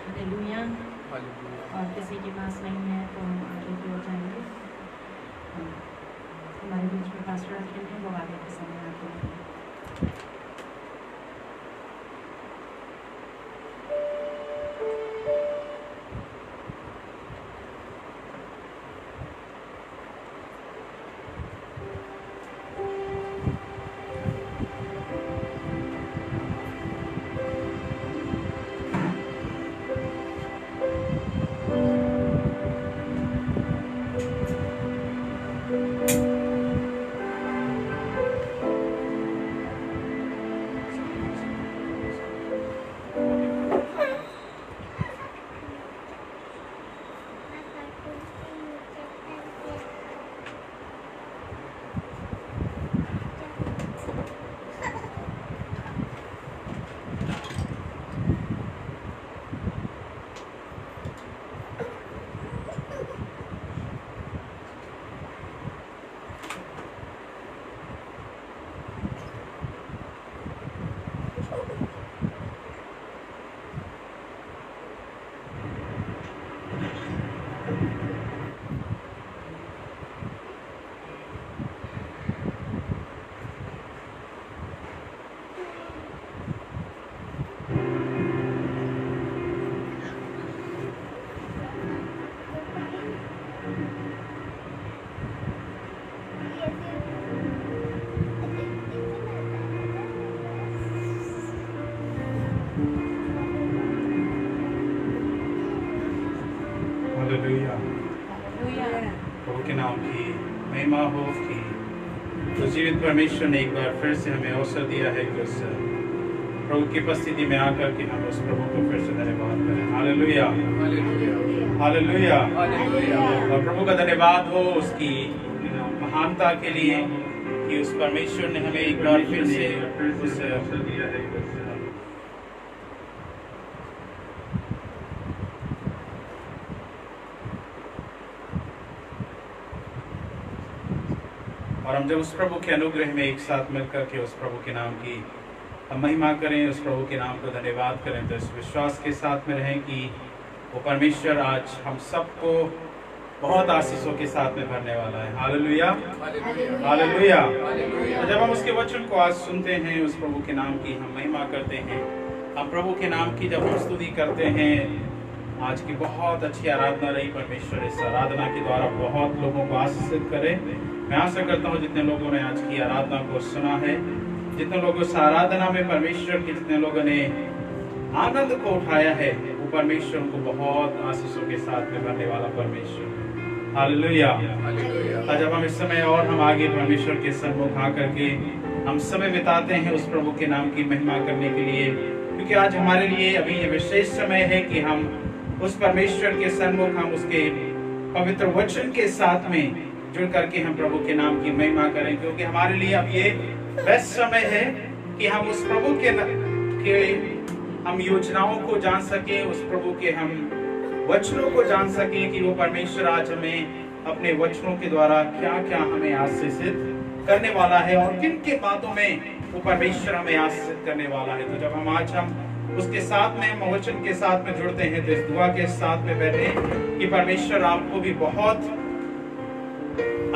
हालेलुया। और किसी के पास नहीं है तो हम आगे की ओर जाएंगे। हमारे बीच में पास्टर रखें हैं, वो आगे के समय आते हैं। हालेलुया। हालेलुया। प्रभु के नाम की महिमा हो कि तो जीवित परमेश्वर ने एक बार फिर से हमें अवसर दिया है कि उस प्रभु की उपस्थिति में आकर के हम उस प्रभु को फिर से धन्यवाद करें। Hallelujah, hallelujah. और प्रभु का धन्यवाद हो उसकी महानता के लिए कि उस परमेश्वर ने हमें एक बार फिर से उस और हम जब उस प्रभु के अनुग्रह में एक साथ मिलकर के उस प्रभु के नाम की हम महिमा करें, उस प्रभु के नाम को धन्यवाद करें, तो इस विश्वास के साथ में रहें कि वो परमेश्वर आज हम सबको बहुत आशीषों के साथ में भरने वाला है। Hallelujah, hallelujah. तो जब हम उसके वचन को आज सुनते हैं, उस प्रभु के नाम की हम महिमा करते हैं, हम प्रभु के नाम की जब हम स्तुति करते हैं, आज की बहुत अच्छी आराधना रही। परमेश्वर इस आराधना के द्वारा बहुत लोगों को आशीषित करे। मैं आशा करता हूँ जितने लोगों ने आज की आराधना को सुना है, जितने लोगों इस आराधना में परमेश्वर के जितने लोगों ने आनंद को उठाया है, वो परमेश्वर को बहुत आशीषों के साथ में भरने वाला परमेश्वर। हालेलुया। जब हम इस समय और हम आगे परमेश्वर के सन्मुख आकर के हम समय बिताते हैं उस प्रभु के नाम की महिमा करने के लिए, क्योंकि आज हमारे लिए अभी ये विशेष समय है कि हम उस परमेश्वर के सन्मुख हम उसके पवित्र वचन के साथ में जुड़ करके हम प्रभु के नाम की महिमा करें, क्योंकि हमारे लिए अब ये बेस्ट समय है कि हम उस प्रभु के हम योजनाओं को जान सके, उस प्रभु के हम वचनों को जान सके कि वो परमेश्वर आज हमें अपने वचनों के द्वारा क्या क्या हमें आशीषित करने वाला है और किन के बातों में वो परमेश्वर हमें आशीषित करने वाला है। तो जब हम आज हम उसके साथ में हम वचन के साथ में जुड़ते हैं, तो इस दुआ के साथ में बैठे कि परमेश्वर आपको भी बहुत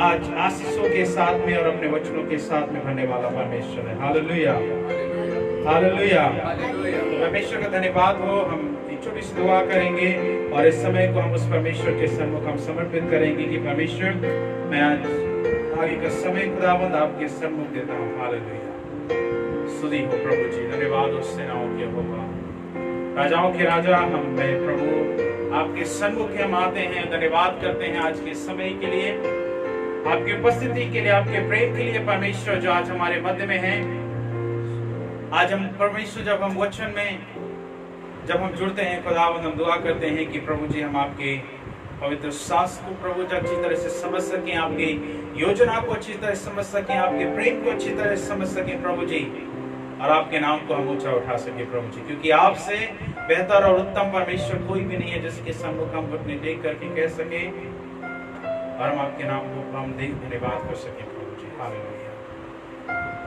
आज आशीषों के साथ में और अपने वचनों के साथ में भरने वाला परमेश्वर है। Hallelujah, hallelujah. परमेश्वर का धन्यवाद हो। हम एक छोटी सी दुआ करेंगे और इस समय को हम उस परमेश्वर के सन्मुख हम समर्पित करेंगे कि परमेश्वर मैं आज आगे का समय खुदावंद आपके सन्मुख देता हूँ। हालेलुया, स्तुति हो प्रभु जी। धन्यवाद उस सेनाओं के होगा, राजाओं के राजा, हम मैं प्रभु आपके सन्मुख हम आते हैं, धन्यवाद करते हैं आज के समय के लिए, आपकी उपस्थिति के लिए, आपके प्रेम के लिए परमेश्वर जो आज हमारे मध्य में है। आज हम परमेश्वर जब हम वचन में जब हम जुड़ते हैं खुदावंद, हम दुआ करते हैं कि प्रभु जी हम आपके पवित्र शास्त्र को प्रभु जी अच्छी तरह से समझ सकें, आपकी योजना को अच्छी तरह से समझ सकें, आपके प्रेम को अच्छी तरह से समझ सकें प्रभु जी, और आपके नाम को हम ऊंचा उठा सके प्रभु जी, क्योंकि आपसे बेहतर और उत्तम परमेश्वर कोई भी नहीं है जिसके सम्मुख हम अपने देख करके कह सके और हम आपके नाम को हम देख धन्यवाद कर सके प्रभु जी। हालेलुया।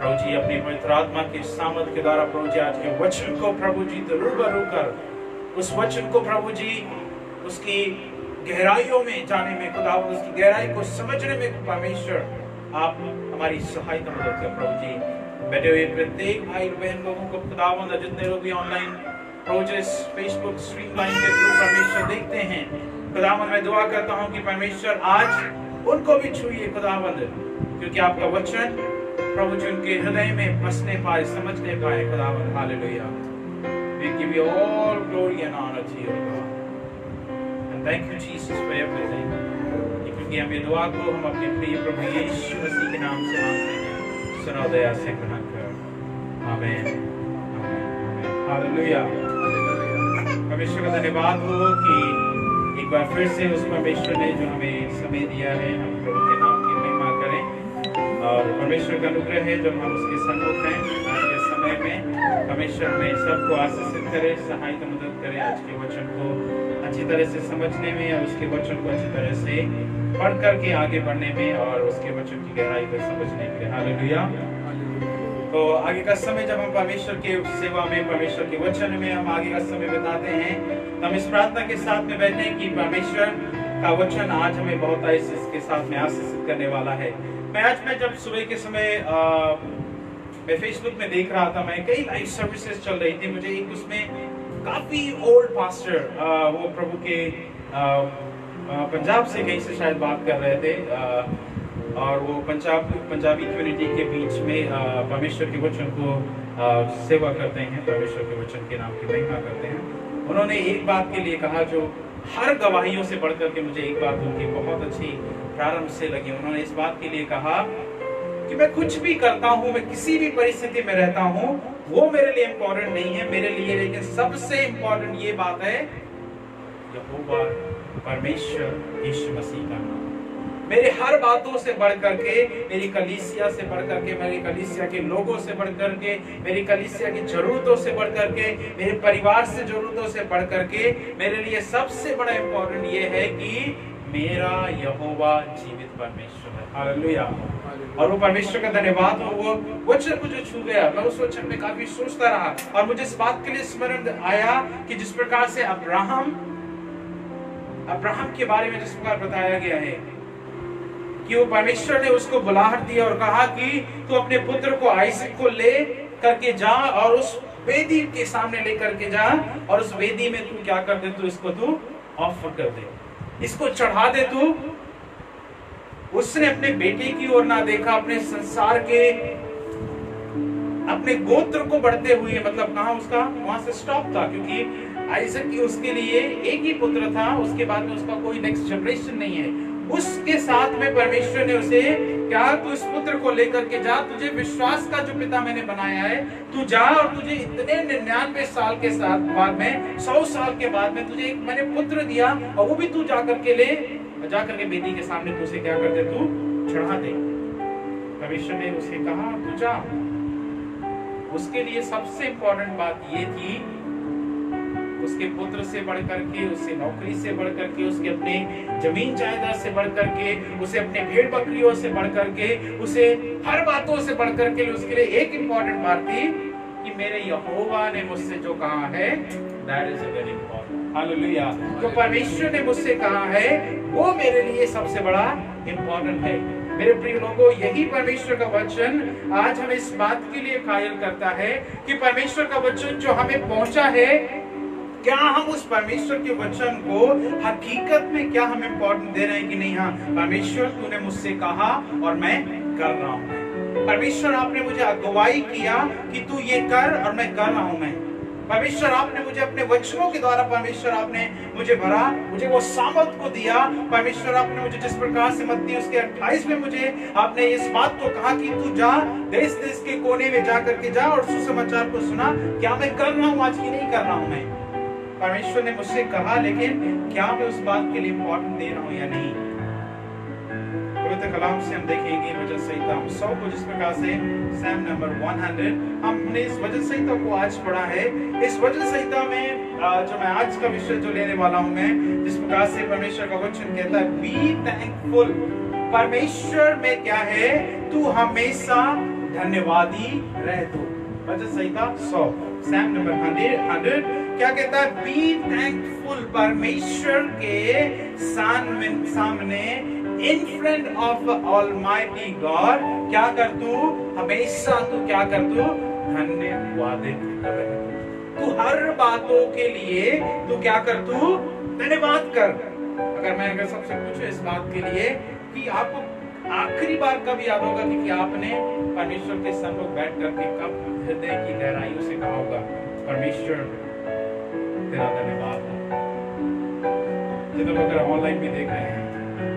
प्रभु जी अपनी पवित्र आत्मा के सामर्थ के द्वारा प्रभु जी आज के वचन को प्रभु जी तो रूबरू कर उस वचन को प्रभु जी उसकी गहराइयों में जाने में, खुदावंद उसकी गहराई को समझने में परमेश्वर आप हमारी सहायता मदद कर प्रभु जी। बैठे हुए प्रत्येक भाई बहन लोगों को खुदावंद, जितने लोग भी ऑनलाइन प्रभु जी फेसबुक स्ट्रीम लाइन के थ्रू परमेश्वर देखते हैं, खुदावंद मैं दुआ करता हूँ कि परमेश्वर आज उनको भी छूइए खुदावंद, क्योंकि आपका वचन प्रभु जी उनके हृदय में बसने पाए, समझने पाए खुदावंद। Hallelujah. We give you all glory and honor to you, God. And thank you Jesus for everything. क्योंकि हम ये दुआ को हम अपने प्रिय प्रभु यीशु मसीह के नाम से मांगते हैं, सुनो दया से ग्रहण कर। आमीन, आमीन, हालेलुया। परमेश्वर का धन्यवाद हो कि एक बार फिर से उस परमेश्वर ने जो हमें समय दिया है, हम प्रभु के नाम की महिमा करें और परमेश्वर का अनुग्रह है जब हम उसके सन्मुख हैं आज के समय में। परमेश्वर में सबको आशीषित करे, सहायता मदद करे आज के वचन को अच्छी तरह से समझने में और उसके वचन को अच्छी तरह से पढ़ करके आगे बढ़ने में और उसके वचन की गहराई को समझने के लिए। हालेलुया। तो आगे का समय जब हम परमेश्वर के सेवा में, परमेश्वर के वचन में हम आगे का समय बिताते हैं, तो हम इस प्रार्थना के साथ में बैठे हैं कि परमेश्वर का वचन आज हमें बहुत आशीष के साथ में आशीषित करने वाला है। मैं जब सुबह के समय मैं फेसबुक में देख रहा था, मैं कई लाइव सर्विसेज चल रही थी, मुझे एक उसमें काफी ओल्ड पास्टर वो प्रभु के पंजाब से कहीं से शायद बात कर रहे थे और वो पंजाबी कम्युनिटी के बीच में परमेश्वर के वचन को सेवा करते हैं, परमेश्वर के वचन के नाम की महिमा करते हैं। उन्होंने एक बात के लिए कहा जो हर गवाहियों से बढ़कर के मुझे एक बात उनकी बहुत अच्छी प्रारंभ से लगी। उन्होंने इस बात के लिए कहा कि मैं कुछ भी करता हूं, मैं किसी भी परिस्थिति में रहता हूं, वो मेरे लिए इंपॉर्टेंट नहीं है। मेरे लिए लेकिन सबसे इंपॉर्टेंट ये बात है, यहोवा परमेश्वर यीशु मसीह का नाम। मेरे हर बातों से बढ़ करके, मेरी कलीसिया से बढ़ करके, मेरी कलीसिया के लोगों से बढ़ करके, मेरी कलीसिया की जरूरतों से बढ़ करके, मेरे परिवार से जरूरतों से बढ़ करके, मेरे लिए सबसे बड़ा इंपॉर्टेंट ये है कि मेरा यहोवा जीवित परमेश्वर है। हालेलुया। और वो परमेश्वर का धन्यवाद हो, वो वचन मुझे छू गया। मैं उस वचन में काफी सोचता रहा और मुझे इस बात के लिए स्मरण आया कि जिस प्रकार से अब्राहम के बारे में जिस प्रकार बताया गया है कि वो परमेश्वर ने उसको बुलाहट दिया और कहा कि तू अपने पुत्र को आइसक को ले करके जा और उस वेदी के सामने ले करके जा और उस वेदी में तू क्या कर दे, तू इसको तू ऑफर कर दे, इसको चढ़ा दे तू। उसने अपने बेटे की ओर ना देखा, अपने संसार के, अपने गोत्र को बढ़ते हुए, मतलब कहा उसका वहां से स्टॉप था, क्योंकि आइसक की उसके लिए एक ही पुत्र था, उसके बाद में उसका कोई नेक्स्ट जनरेशन नहीं है। उसके साथ में परमेश्वर ने उसे क्या, तू इस पुत्र को लेकर के जा, तुझे विश्वास का जो पिता मैंने बनाया है, तू जा और तुझे इतने 99 साल के साथ बाद में 100 साल के बाद में तुझे एक मैंने पुत्र दिया और वो भी तू जा करके ले, जा करके बेदी के सामने तू उसे क्या कर दे, तू चढ़ा दे। परमेश्वर ने उसे कहा तू जा। उसके लिए सबसे इंपॉर्टेंट बात ये थी, उसके पुत्र से बढ़ करके, उससे नौकरी से बढ़ करके, उसके अपने जमीन जायदाद से बढ़ करके, उसे अपने भेड़ बकरियों से बढ़ करके, उसे हर बातों से बढ़ करके उसके लिए एक इंपॉर्टेंट बात थी कि मेरे यहोवा ने मुझसे जो कहा है, that is very important. Hallelujah. जो परमेश्वर ने मुझसे कहा है वो मेरे लिए सबसे बड़ा इंपॉर्टेंट है। मेरे प्रिय लोगों, यही परमेश्वर का वचन आज हमें इस बात के लिए कायल करता है कि परमेश्वर का वचन जो हमें पहुंचा है, क्या हम उस परमेश्वर के वचन को हकीकत में क्या हम इंपॉर्टेंट दे रहे हैं कि नहीं। हाँ, परमेश्वर तूने मुझसे कहा और मैं कर रहा हूँ। परमेश्वर आपने मुझे अगुवाई किया कि तू ये कर और मैं कर रहा हूँ। मैं परमेश्वर आपने मुझे अपने वचनों के द्वारा, परमेश्वर आपने मुझे भरा, मुझे वो सामर्थ को दिया। परमेश्वर आपने मुझे जिस प्रकार से मत्ती उसके 28 में मुझे आपने इस बात को कहा कि तू जा, देश देश के कोने में जा करके जा और सुसमाचार को सुना। क्या मैं कर रहा हूँ आज की नहीं कर रहा हूँ मैं? परमेश्वर ने मुझसे कहा, लेकिन क्या मैं उस बात के लिए इंपॉर्टेंट दे रहा हूँ या नहीं। पवित्र कलाम से हम देखेंगे वचन संहिता 100 को, जिस प्रकार से सैम नंबर 100 हमने इस वचन संहिता को आज पढ़ा है। इस वचन संहिता में जो मैं आज का विषय जो लेने वाला हूँ मैं, जिस प्रकार से परमेश्वर का वचन कहता है, बी थैंकफुल। परमेश्वर में क्या है, तू हमेशा धन्यवादी रह। तू वचन संहिता 100 सैम नंबर 100 क्या कहता है, बी थैंकफुल। परमेश्वर के सामने in front of almighty God क्या कर, तू हमेशा तू क्या कर, तू धन्यवादित रहे। तू हर बातों के लिए तू क्या कर, तू धन्यवाद कर। अगर सबसे पूछूं इस बात के लिए कि आपको आखिरी बार कब याद होगा कि आपने परमेश्वर के सम्मुख बैठ करके कब हृदय की गहराइयों से कहा होगा, परमेश्वर तेरा धन्यवाद हो। जिन लोग अगर ऑनलाइन भी देख रहे हैं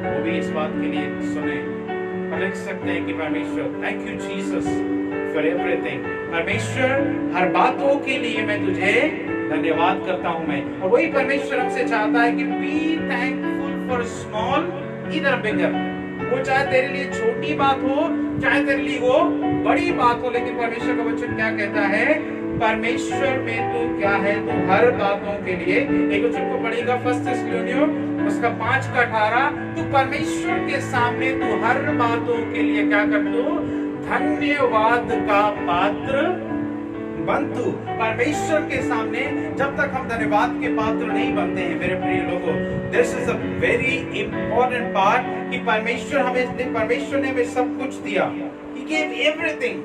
वो भी इस बात के लिए सुने और लिख सकते हैं कि परमेश्वर, thank you Jesus for everything. परमेश्वर हर बातों के लिए मैं तुझे धन्यवाद करता हूं मैं। और वही परमेश्वर हमसे चाहता है कि बी थैंकफुल फॉर स्मॉल इधर बिगर। वो चाहे तेरे लिए छोटी बात हो, चाहे तेरे लिए वो बड़ी बात हो, लेकिन परमेश्वर का वचन क्या कहता है, परमेश्वर में तू क्या है, तू हर बातों के लिए। एक वचन को पढ़ेगा 1 थिस्सलुनियों उसका 5:18, तू परमेश्वर के सामने तू हर बातों के लिए क्या कर, तू धन्यवाद का पात्र बन। तू परमेश्वर के सामने जब तक हम धन्यवाद के पात्र नहीं बनते हैं, मेरे प्रिय लोगों, this is a very important part कि परमेश्वर ने हमें सब कुछ दिया। He gave everything।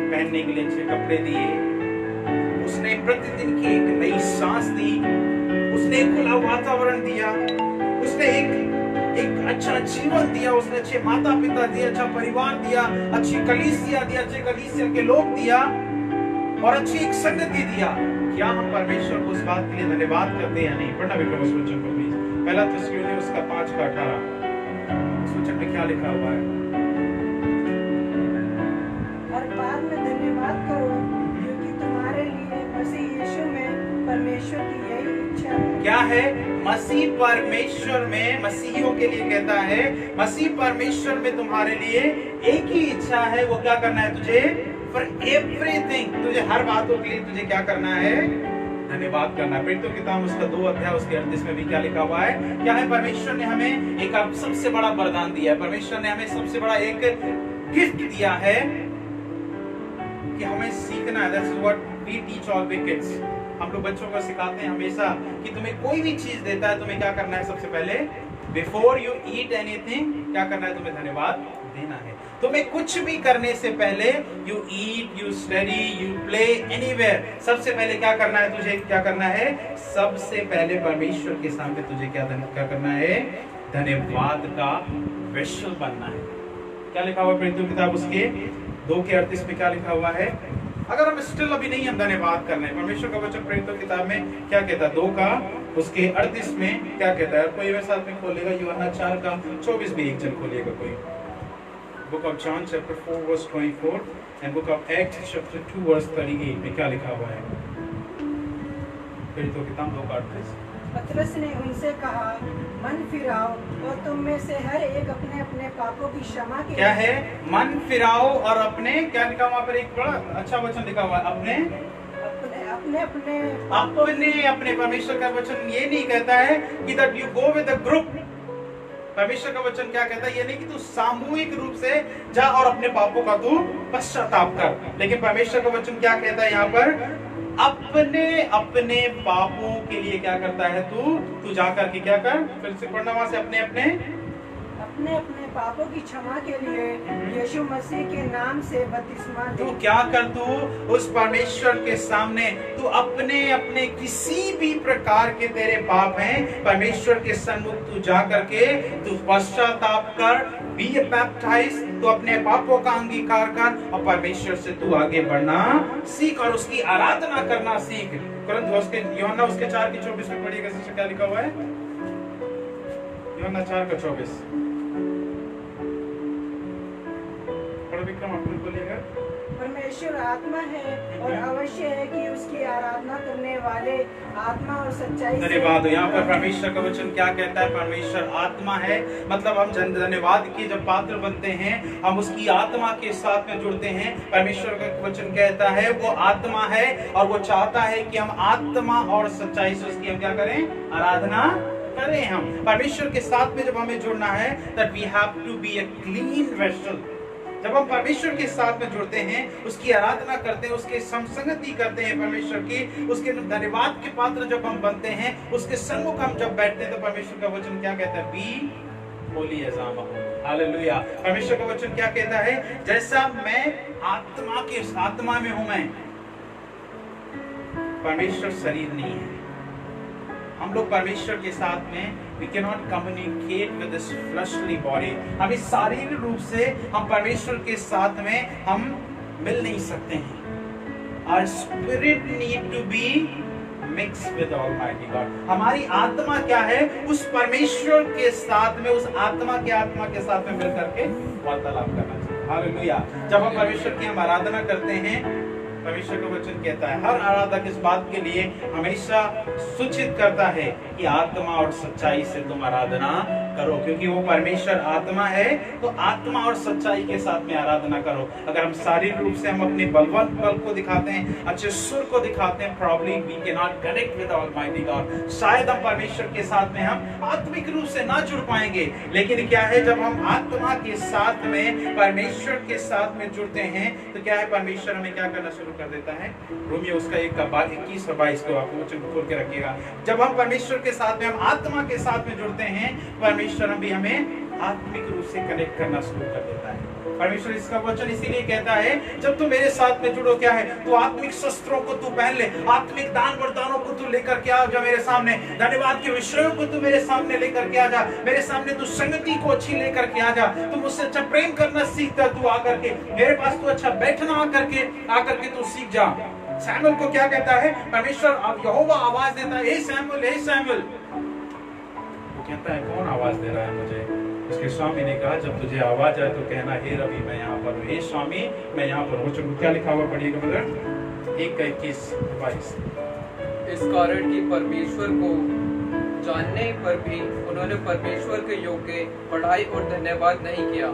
पहनने के लिए अच्छे कपड़े दिए, उसने प्रतिदिन की एक नई सांस दी, उसने एक खुला वातावरण दिया, उसने एक अच्छा जीवन दिया, उसने अच्छे माता पिता दिए, अच्छा परिवार दिया, अच्छी कलीसिया दिया, अच्छे कलीसिया के लोग दिया और अच्छी एक संगति दिया। क्या हम परमेश्वर को उस बात के लिए धन्यवाद करते हैं या नहीं? पढ़ना बिल्कुल उस वचन को प्लीज। 1 थिस्सलुनियों उसका 5:18 उस वचन में क्या लिखा हुआ है? है? मसीह परमेश्वर में, मसीहियों के लिए कहता है, मसीह परमेश्वर में तुम्हारे लिए एक ही इच्छा है। वो क्या करना है तुझे? फॉर एवरीथिंग, तुझे हर बातों के लिए तुझे क्या करना है? धन्यवाद करना है। प्रेरितों की किताब उसका 2 अध्याय उसके 38 में भी क्या लिखा हुआ है? क्या है? परमेश्वर ने हमें एक सबसे बड़ा वरदान दिया है। परमेश्वर ने हमें सबसे बड़ा एक गिफ्ट दिया है कि हमें सीखना है। That's what we teach all the kids. हम लोग बच्चों को सिखाते हैं हमेशा कि तुम्हें कोई भी चीज देता है, तुम्हें क्या करना है? सबसे पहले बिफोर यू ईट एनीथिंग, क्या करना है? तुम्हें धन्यवाद देना है। तुम्हें कुछ भी करने से पहले you eat, you study, you play, anywhere, सबसे पहले क्या करना है? तुझे क्या करना है? सबसे पहले परमेश्वर के सामने तुझे क्या करना है? धन्यवाद का वेसल बनना है। क्या लिखा हुआ प्रेरितों की किताब उसके 2 के 38 में क्या लिखा हुआ है? अगर हम स्टिल अभी नहीं हम धन्यवाद कर रहे हैं, परमेश्वर का वचन प्रेरितों की किताब में क्या कहता है? 2 का उसके 38 में क्या कहता है? कोई मेरे साथ में खोलेगा? यूहन्ना 4 का 24 भी एक जन खोलिएगा कोई। Book of John chapter 4 verse 24 and book of Acts chapter 2 verse 38 में क्या लिखा हुआ है? प्रेरितों की किताब 2 का 38। पतरस ने उनसे कहा, मन फिराओ और तुम में से हर एक अपने अपने पापों की क्षमा के क्या है? मन फिराओ और अपने, क्या लिखा हुआ पर? एक बड़ा अच्छा वचन लिखा हुआ है, अपने अपने अपने अपने अपने। परमेश्वर का वचन ये नहीं कहता है कि that you go with a group. परमेश्वर का वचन क्या कहता है? ये नहीं कि तू सामूहिक रूप से जा और अपने पापों का तू पश्चाताप कर, लेकिन परमेश्वर का वचन क्या कहता है यहाँ पर? अपने अपने पापों के लिए क्या करता है? तू जाकर के क्या कर? फिर से पढ़ना वहां से, अपने अपने अपने पापों की क्षमा के लिए यीशु मसीह के नाम से बपतिस्मा तू दे। क्या कर? तू उस परमेश्वर के सामने तू अपने अपने किसी भी प्रकार के तेरे पाप हैं, परमेश्वर के सन्मुख तू जा करके तू पश्चाताप कर, बी बैप्टाइज, तू अपने पापों का अंगीकार कर और परमेश्वर से तू आगे बढ़ना सीख और उसकी आराधना करना सीख। यूहन्ना उसके 4 की 24 में पढ़िएगा, इसमें क्या लिखा हुआ है? यूहन्ना 4 का 24 विक्रम आप बोलिएगा। परमेश्वर आत्मा है और अवश्य है कि उसकी आराधना करने वाले आत्मा और सच्चाई से। धन्यवाद। यहाँ पर परमेश्वर का वचन क्या कहता है? परमेश्वर आत्मा है, मतलब हम धन्यवाद के जब पात्र बनते हैं, हम उसकी आत्मा के साथ में जुड़ते हैं। परमेश्वर का वचन कहता है वो आत्मा है और वो चाहता है कि हम आत्मा और सच्चाई से उसकी हम क्या करें? आराधना करें। हम परमेश्वर के साथ में जब हमें जुड़ना है, that we have to be a clean vessel। जब हम परमेश्वर के साथ में जुड़ते हैं, उसकी आराधना करते हैं, उसके संगति करते हैं परमेश्वर की, उसके धन्यवाद के पात्र जब हम बनते हैं, उसके सन्मुख हम जब बैठते हैं, तो परमेश्वर का वचन क्या कहता है? Be holy as I am. Hallelujah. परमेश्वर का वचन क्या कहता है? जैसा मैं आत्मा में हूं, मैं परमेश्वर शरीर नहीं है। हम लोग परमेश्वर के साथ में we cannot communicate with this fleshly body। हम इस शारीरिक रूप से हम परमेश्वर के साथ में हम मिल नहीं सकते हैं। Our spirit need to be mixed with Almighty God। हमारी आत्मा क्या है? उस परमेश्वर के साथ में, उस आत्मा के साथ में मिल करके वार्तालाप करना चाहिए। हालेलुया। जब हम परमेश्वर की हम आराधना करते हैं, परमेश्वर का वचन कहता है हर आराधक इस बात के लिए हमेशा सूचित करता है कि आत्मा और सच्चाई से तुम आराधना करो, क्योंकि वो परमेश्वर आत्मा है, तो आत्मा और सच्चाई के साथ में आराधना करो। अगर हम शारीरिक रूप से हम अपने बलवंत बल को दिखाते हैं, अच्छे सुर को दिखाते हैं, probably we can not connect with almighty God. शायद हम परमेश्वर के साथ में हम आत्मिक रूप से ना जुड़ पाएंगे, लेकिन क्या है, जब हम आत्मा के साथ में परमेश्वर के साथ में जुड़ते हैं, तो क्या है, परमेश्वर हमें क्या करना शुरू कर देता है। रोमियो उसका 21-22 को आप वचन खोल के रखिएगा। जब हम परमेश्वर के साथ में, हम आत्मा के साथ में जुड़ते हैं, परमेश्वर भी हमें आत्मिक रूप से कनेक्ट करना शुरू कर देता है। परमेश्वर इसका वचन इसीलिए कहता है, जब तू मेरे साथ में जुड़ो, क्या है, तू आत्मिक शस्त्रों को तू पहन ले, आत्मिक दान वरदानों को तू लेकर के आ जा मेरे सामने, धन्यवाद के विषयों को तू मेरे सामने लेकर के आ जा, मेरे सामने तू संगति को अच्छी लेकर के आ जा, तू मुझसे अच्छा प्रेम करना सीखता, तू आकर के मेरे पास तू अच्छा बैठना आकर के तू सीख जा। सैमुअल को क्या कहता है परमेश्वर, अब यहोवा आवाज देता है, हे सैमुअल, हे सैमुअल। वो कहता है कौन आवाज दे रहा है मुझे? उसके स्वामी ने कहा, जब तुझे आवाज आए तो कहना, हे रवि मैं यहाँ पर हूँ, हे स्वामी मैं यहाँ पर हूँ। क्या लिखा हुआ पढ़िएगा ब्रदर, 1:21-22। इस कारण कि परमेश्वर को जानने पर भी उन्होंने परमेश्वर के योग्य पढ़ाई और धन्यवाद नहीं किया।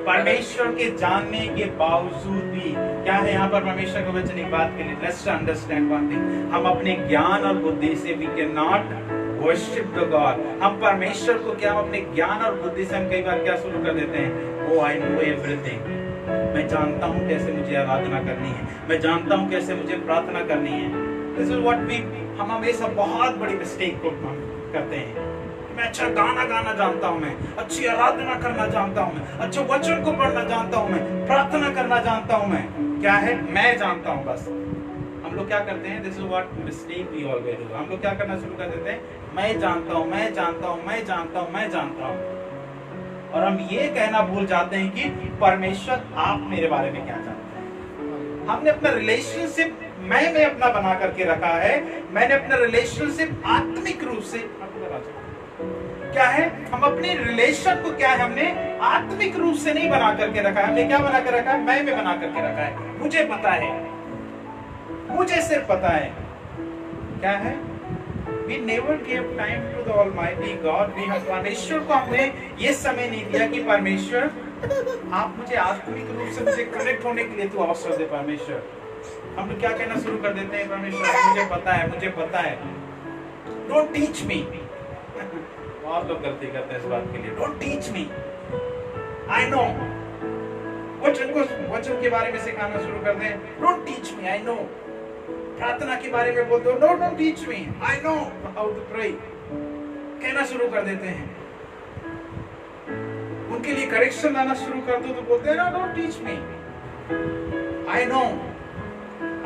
परमेश्वर के जानने के बावजूद भी क्या है यहाँ पर परमेश्वर का वचन एक बात के लिए लेट्स अंडरस्टैंड वन थिंग, हम अपने ज्ञान और बुद्धि से we can not worship the God. हम परमेश्वर को क्या, हम अपने ज्ञान और बुद्धि से हम कई बार क्या शुरू कर देते हैं, ओ आई नो एवरीथिंग, मैं जानता हूँ कैसे मुझे आराधना करनी है, मैं जानता हूँ कैसे मुझे प्रार्थना करनी है। दिस इज व्हाट वी, हम हमेशा बहुत बड़ी मिस्टेक को करते हैं। मैं अच्छा गाना गाना जानता हूँ, मैं अच्छी आराधना करना जानता हूँ, मैं अच्छे वचन को पढ़ना जानता हूँ, मैं प्रार्थना करना जानता हूँ, मैं क्या है, मैं जानता हूँ बस। हम लोग क्या करते हैं, this is what mistake we always do. हम लोग क्या करना शुरू कर देते हैं, मैं जानता हूँ, मैं जानता हूँ, मैं जानता हूँ, मैं जानता हूँ, और हम ये कहना भूल जाते हैं कि परमेश्वर आप मेरे बारे में क्या जानते हैं। हमने अपना रिलेशनशिप मैं अपना बना करके रखा है। मैंने अपना रिलेशनशिप आत्मिक रूप से क्या है, हम अपने रिलेशन को क्या है, हमने आत्मिक रूप से नहीं बना करके रखा है। हमने क्या बना कर रखा है, मैं में बना करके रखा है। मुझे पता है, मुझे सिर्फ पता है क्या है। We never gave time to the Almighty God. We have परमेश्वर को हमने ये समय नहीं दिया कि परमेश्वर आप मुझे आत्मिक रूप से मुझे कनेक्ट होने के लिए तू अवसर दे। परमेश्वर, हम लोग क्या कहना शुरू कर देते हैं, परमेश्वर मुझे पता है, मुझे पता है, डोंट टीच मी। बहुत लोग गलती करते हैं इस बात के लिए, don't teach me, I know. वचन के बारे में सिखाना शुरू कर दें, don't teach me, I know. प्रार्थना के बारे में बोलते हो, no don't teach me, I know how to pray, कहना शुरू कर देते हैं। उनके लिए करेक्शन लाना शुरू कर दो तो बोलते हैं, no don't teach me, I know.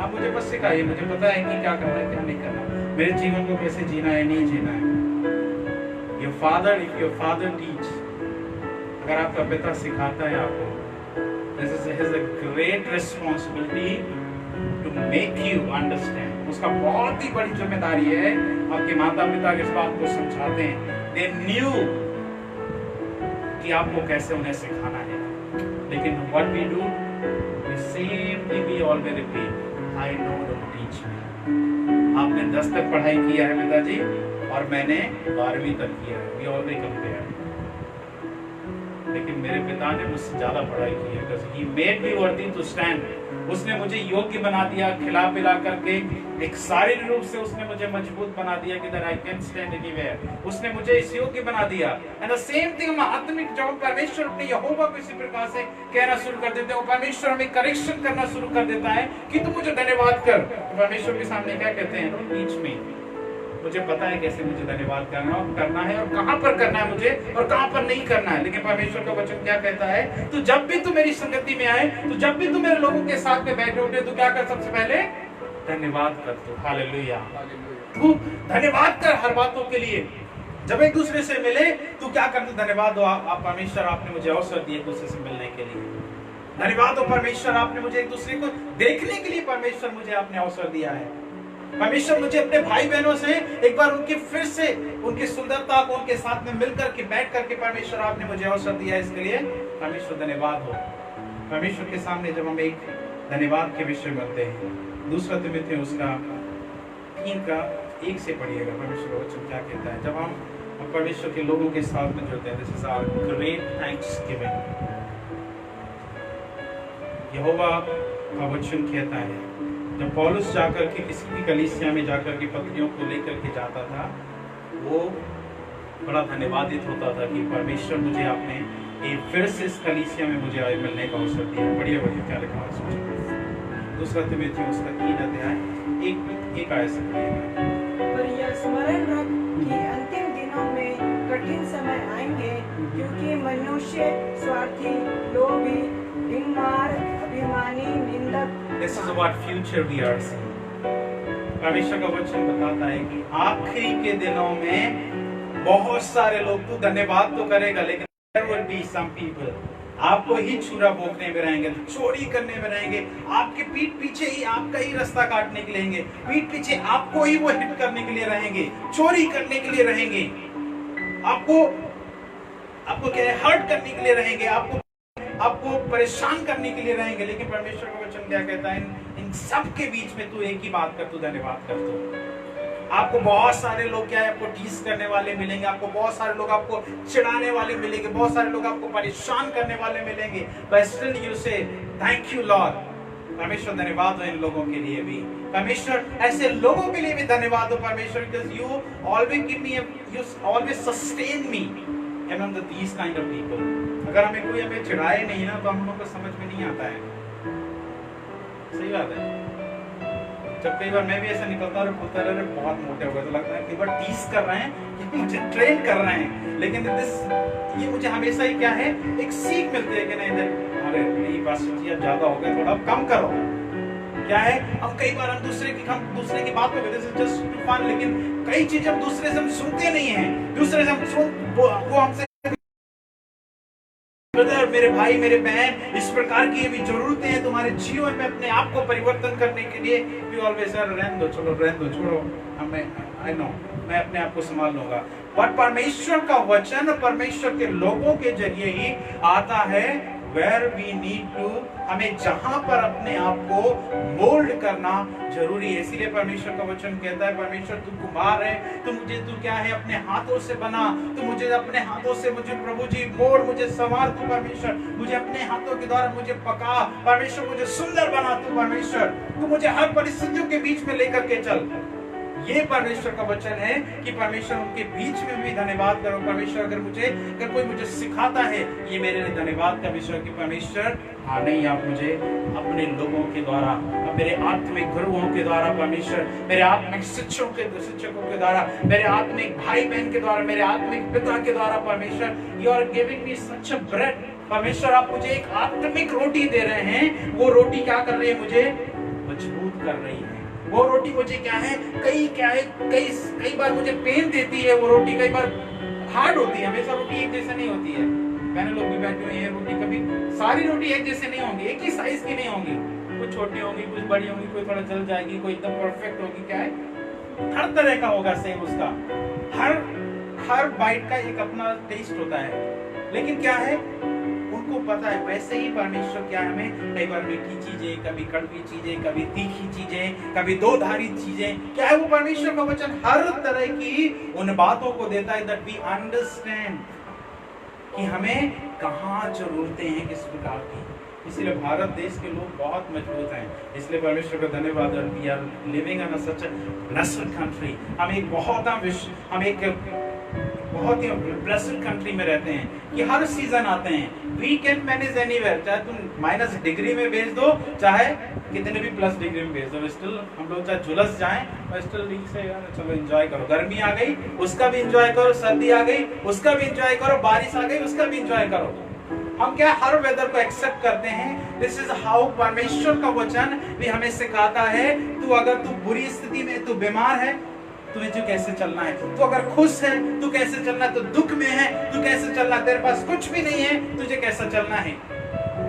आप मुझे बस सिखाइए, मुझे पता है कि क्या करना है क्या नहीं करना, मेरे जीवन को कैसे जीना है नहीं जीना है। Your father, if your father teach, अगर आपका पिता सिखाता है आपको, this is his a great responsibility to make you understand. उसका बहुत ही बड़ी जिम्मेदारी है। आपके माता पिता इस बात को समझाते हैं, they knew कि आपको कैसे उन्हें सिखाना है। लेकिन what we do, we simply we always repeat, I know, don't teach me. आपने 10 तक पढ़ाई किया है पिताजी और मैंने 12वीं तक किया है, we always compare. लेकिन मेरे पिता ने मुझसे ज्यादा पढ़ाई की है, because he made me worthy to stand. उसने मुझे योग्य बना दिया, खिला पिला करके एक शारीरिक रूप से उसने मुझे मजबूत बना दिया कि that I can stand anywhere. उसने मुझे इस योग्य बना दिया। And the same thing हम आत्मिक जब परमेश्वर अपने यहोवा को इसी प्रकार से कहना शुरू कर देते हैं, परमेश्वर हमें करेक्शन करना शुरू कर देता है कि तू मुझे धन्यवाद कर। परमेश्वर के सामने क्या कहते हैं, don't teach me. मुझे पता है कैसे मुझे धन्यवाद करना है और कहां पर करना है मुझे और कहां पर नहीं करना है। लेकिन परमेश्वर का वचन क्या कहता है, तू जब भी तू मेरी संगति में आए, तू जब भी तू मेरे लोगों के साथ में बैठे उठे, तू क्या कर, सबसे पहले धन्यवाद कर। तू हालेलुया, तू धन्यवाद कर हर बातों के लिए। जब एक दूसरे से मिले तू क्या कर, तू धन्यवाद दो। आप परमेश्वर आपने मुझे अवसर दिए एक दूसरे से मिलने के लिए, धन्यवाद दो परमेश्वर आपने मुझे एक दूसरे को देखने के लिए, परमेश्वर मुझे आपने अवसर दिया है। परमेश्वर मुझे अपने भाई बहनों से एक बार उनके फिर से उनकी सुंदरता को उनके साथ में मिल करके बैठ करके परमेश्वर आपने मुझे अवसर दिया, इसके लिए परमेश्वर धन्यवाद हो। परमेश्वर के सामने जब हम एक धन्यवाद के विषय में होते हैं, 2 तिमुथियुस उसका 3:1 से पढ़िएगा, परमेश्वर का वचन क्या कहता है। जब हम परमेश्वर के लोगों के साथ में जुड़ते हैं, this is our great thanksgiving. यहोवा का वचन कहता है, जब पौलुस जाकर के किसी भी कलीसिया में जाकर के पत्नियों को लेकर के जाता था, वो बड़ा धन्यवादित होता था कि परमेश्वर मुझे आपने एक फिर से इस कलीसिया में मुझे आए मिलने का अवसर दिया। बढ़िया बढ़िया क्या लिखा है सोचिए। 2 तिमुथियुस उसका 3 एक आयत से पढ़िएगा। पर यह स्मरण रख कि अंतिम दिनों में कठिन समय आएंगे, क्योंकि मनुष्य स्वार्थी, लोभी, हिंगमार, अभिमानी, निंदक। This is what future we are seeing. परमेश्वर का वचन बताता है कि आखिरी के दिनों में बहुत सारे लोग, तू धन्यवाद तो करेगा लेकिन there will be some people आपको ही छुरा भोंकने में रहेंगे, चोरी करने में रहेंगे, आपके पीठ पीछे ही आपका ही रास्ता काटने के लिए रहेंगे, पीठ पीछे आपको ही वो हिट करने के लिए रहेंगे, चोरी करने के लिए रहेंगे, आपको क्या है, हर्ट करने के लिए रहेंगे, आपको परेशान करने के लिए रहेंगे। लेकिन परमेश्वर का वचन क्या कहता है, इन सब के बीच में तू एक ही बात कर, तू धन्यवाद कर। आपको बहुत सारे लोग क्या है, आपको टीस करने वाले मिलेंगे, आपको बहुत सारे लोग आपको चिढ़ाने वाले मिलेंगे, बहुत सारे लोग आपको परेशान करने वाले मिलेंगे, बट स्टिल यू से थैंक यू लॉर्ड। परमेश्वर धन्यवाद हो इन लोगों के लिए भी, परमेश्वर ऐसे लोगों के लिए भी धन्यवाद हो परमेश्वर, because you always give me, you always sustain me among these kind of people। अगर हमें कोई हमें चिढ़ाए नहीं ना तो हम लोगों को समझ में नहीं आता है, सही बात है। जब कई बार मैं भी ऐसा निकलता और बोलता रहे बहुत मोटे हो गए, तो लगता है कई बार टीस कर रहे हैं, मुझे ट्रेन कर रहे हैं, लेकिन ये मुझे हमेशा ही क्या है, एक सीख मिलती है कि नहीं, अरे ये बात सच्ची, अब ज्यादा हो गया, थोड़ा कम करो। क्या है, हम कई बार हम दूसरे की बात को कहते हैं जस्ट टू फन, लेकिन कई चीजें हम दूसरे से हम सुनते नहीं हैं, दूसरे से हम वो हमसे ब्रदर, मेरे भाई, मेरे बहन, इस प्रकार की भी जरूरतें हैं तुम्हारे जीवन में अपने आप को परिवर्तन करने के लिए। वी ऑलवेज रहने दो, चलो रहने दो, छोड़ो, हमें आई नो मैं अपने आप को संभाल लूंगा। बट परमेश्वर का वचन परमेश्वर के लोगों के जरिए ही आता है, where we need to, हमें जहां पर अपने आप को मोल्ड करना जरूरी है। इसीलिए परमेश्वर का वचन कहता है, परमेश्वर तू कुम्हार है, तू क्या है, अपने हाथों से बना, तू मुझे अपने हाथों से मुझे प्रभु जी मोड़, मुझे संवार तू परमेश्वर, मुझे अपने हाथों के द्वारा मुझे पका परमेश्वर, मुझे सुंदर बना तू परमेश्वर, तू मुझे हर परिस्थितियों के बीच में लेकर के चल। ये परमेश्वर का वचन है कि परमेश्वर उनके बीच में भी धन्यवाद करो। परमेश्वर अगर कोई मुझे सिखाता है, ये मेरे लिए धन्यवाद का विषय कि परमेश्वर हाँ नहीं, आप मुझे अपने लोगों के द्वारा, मेरे आत्मिक गुरुओं के द्वारा परमेश्वर, मेरे आत्मिक शिक्षकों के द्वारा, मेरे आत्मिक भाई बहन के द्वारा, मेरे आत्मिक पिता के द्वारा परमेश्वर, you are giving me such a bread. परमेश्वर आप मुझे एक आत्मिक रोटी दे रहे हैं, वो रोटी क्या कर रही है, मुझे मजबूत कर रही है। वो रोटी मुझे क्या है, कई बार मुझे पेन देती है, वो रोटी कई बार हार्ड होती है, हमेशा रोटी एक जैसे नहीं होती है। मैंने लोग भी बैठे हुए हैं, रोटी कभी सारी रोटी एक जैसे नहीं होंगी, एक ही साइज की नहीं होंगी, कुछ छोटी होंगी, कुछ बड़ी होंगी, कोई थोड़ा जल जाएगी, कोई एकदम परफेक्ट होगी। क्या है, हर तरह का होगा सेम उसका, हर बाइट का एक अपना टेस्ट होता है, लेकिन क्या है उनको पता है। वैसे ही परमेश्वर क्या है, हमें कई बार मीठी चीजें, कभी कड़वी चीजें, कभी तीखी चीजें, कभी दो धारी चीजें, क्या है वो परमेश्वर का वचन हर तरह की उन बातों को देता है दैट वी अंडरस्टैंड कि हमें कहाँ जरूरतें हैं, किस प्रकार की। इसलिए भारत देश के लोग बहुत मजबूत हैं, इसलिए परमेश्वर का धन्यवाद। We are living in such a blessed country. हम एक बहुत ही ब्लेस्ड कंट्री में रहते हैं कि हर सीजन आते हैं, वी कैन मैनेज एनीवेयर। चाहे तुम माइनस डिग्री में भेज दो, चाहे कितने भी प्लस डिग्री में भेज दो, स्टिल हम लोग चाहे झुलस जाएं, पर स्टिल ठीक से चलो एंजॉय करो। गर्मी आ गई उसका भी एंजॉय करो, सर्दी आ गई उसका भी एंजॉय करो, बारिश आ गई उसका भी एंजॉय करो। हम क्या हर वेदर को एक्सेप्ट करते हैं। दिस इज हाउ परमेश्वर का वचन भी हमें सिखाता है। तू अगर तू बुरी स्थिति में, तू बीमार है, तुझे कैसे चलना है, तू अगर खुश है तू कैसे चलना है, तो दुख में है तू कैसे चलना है, तेरे पास कुछ भी नहीं है तुझे कैसा चलना है,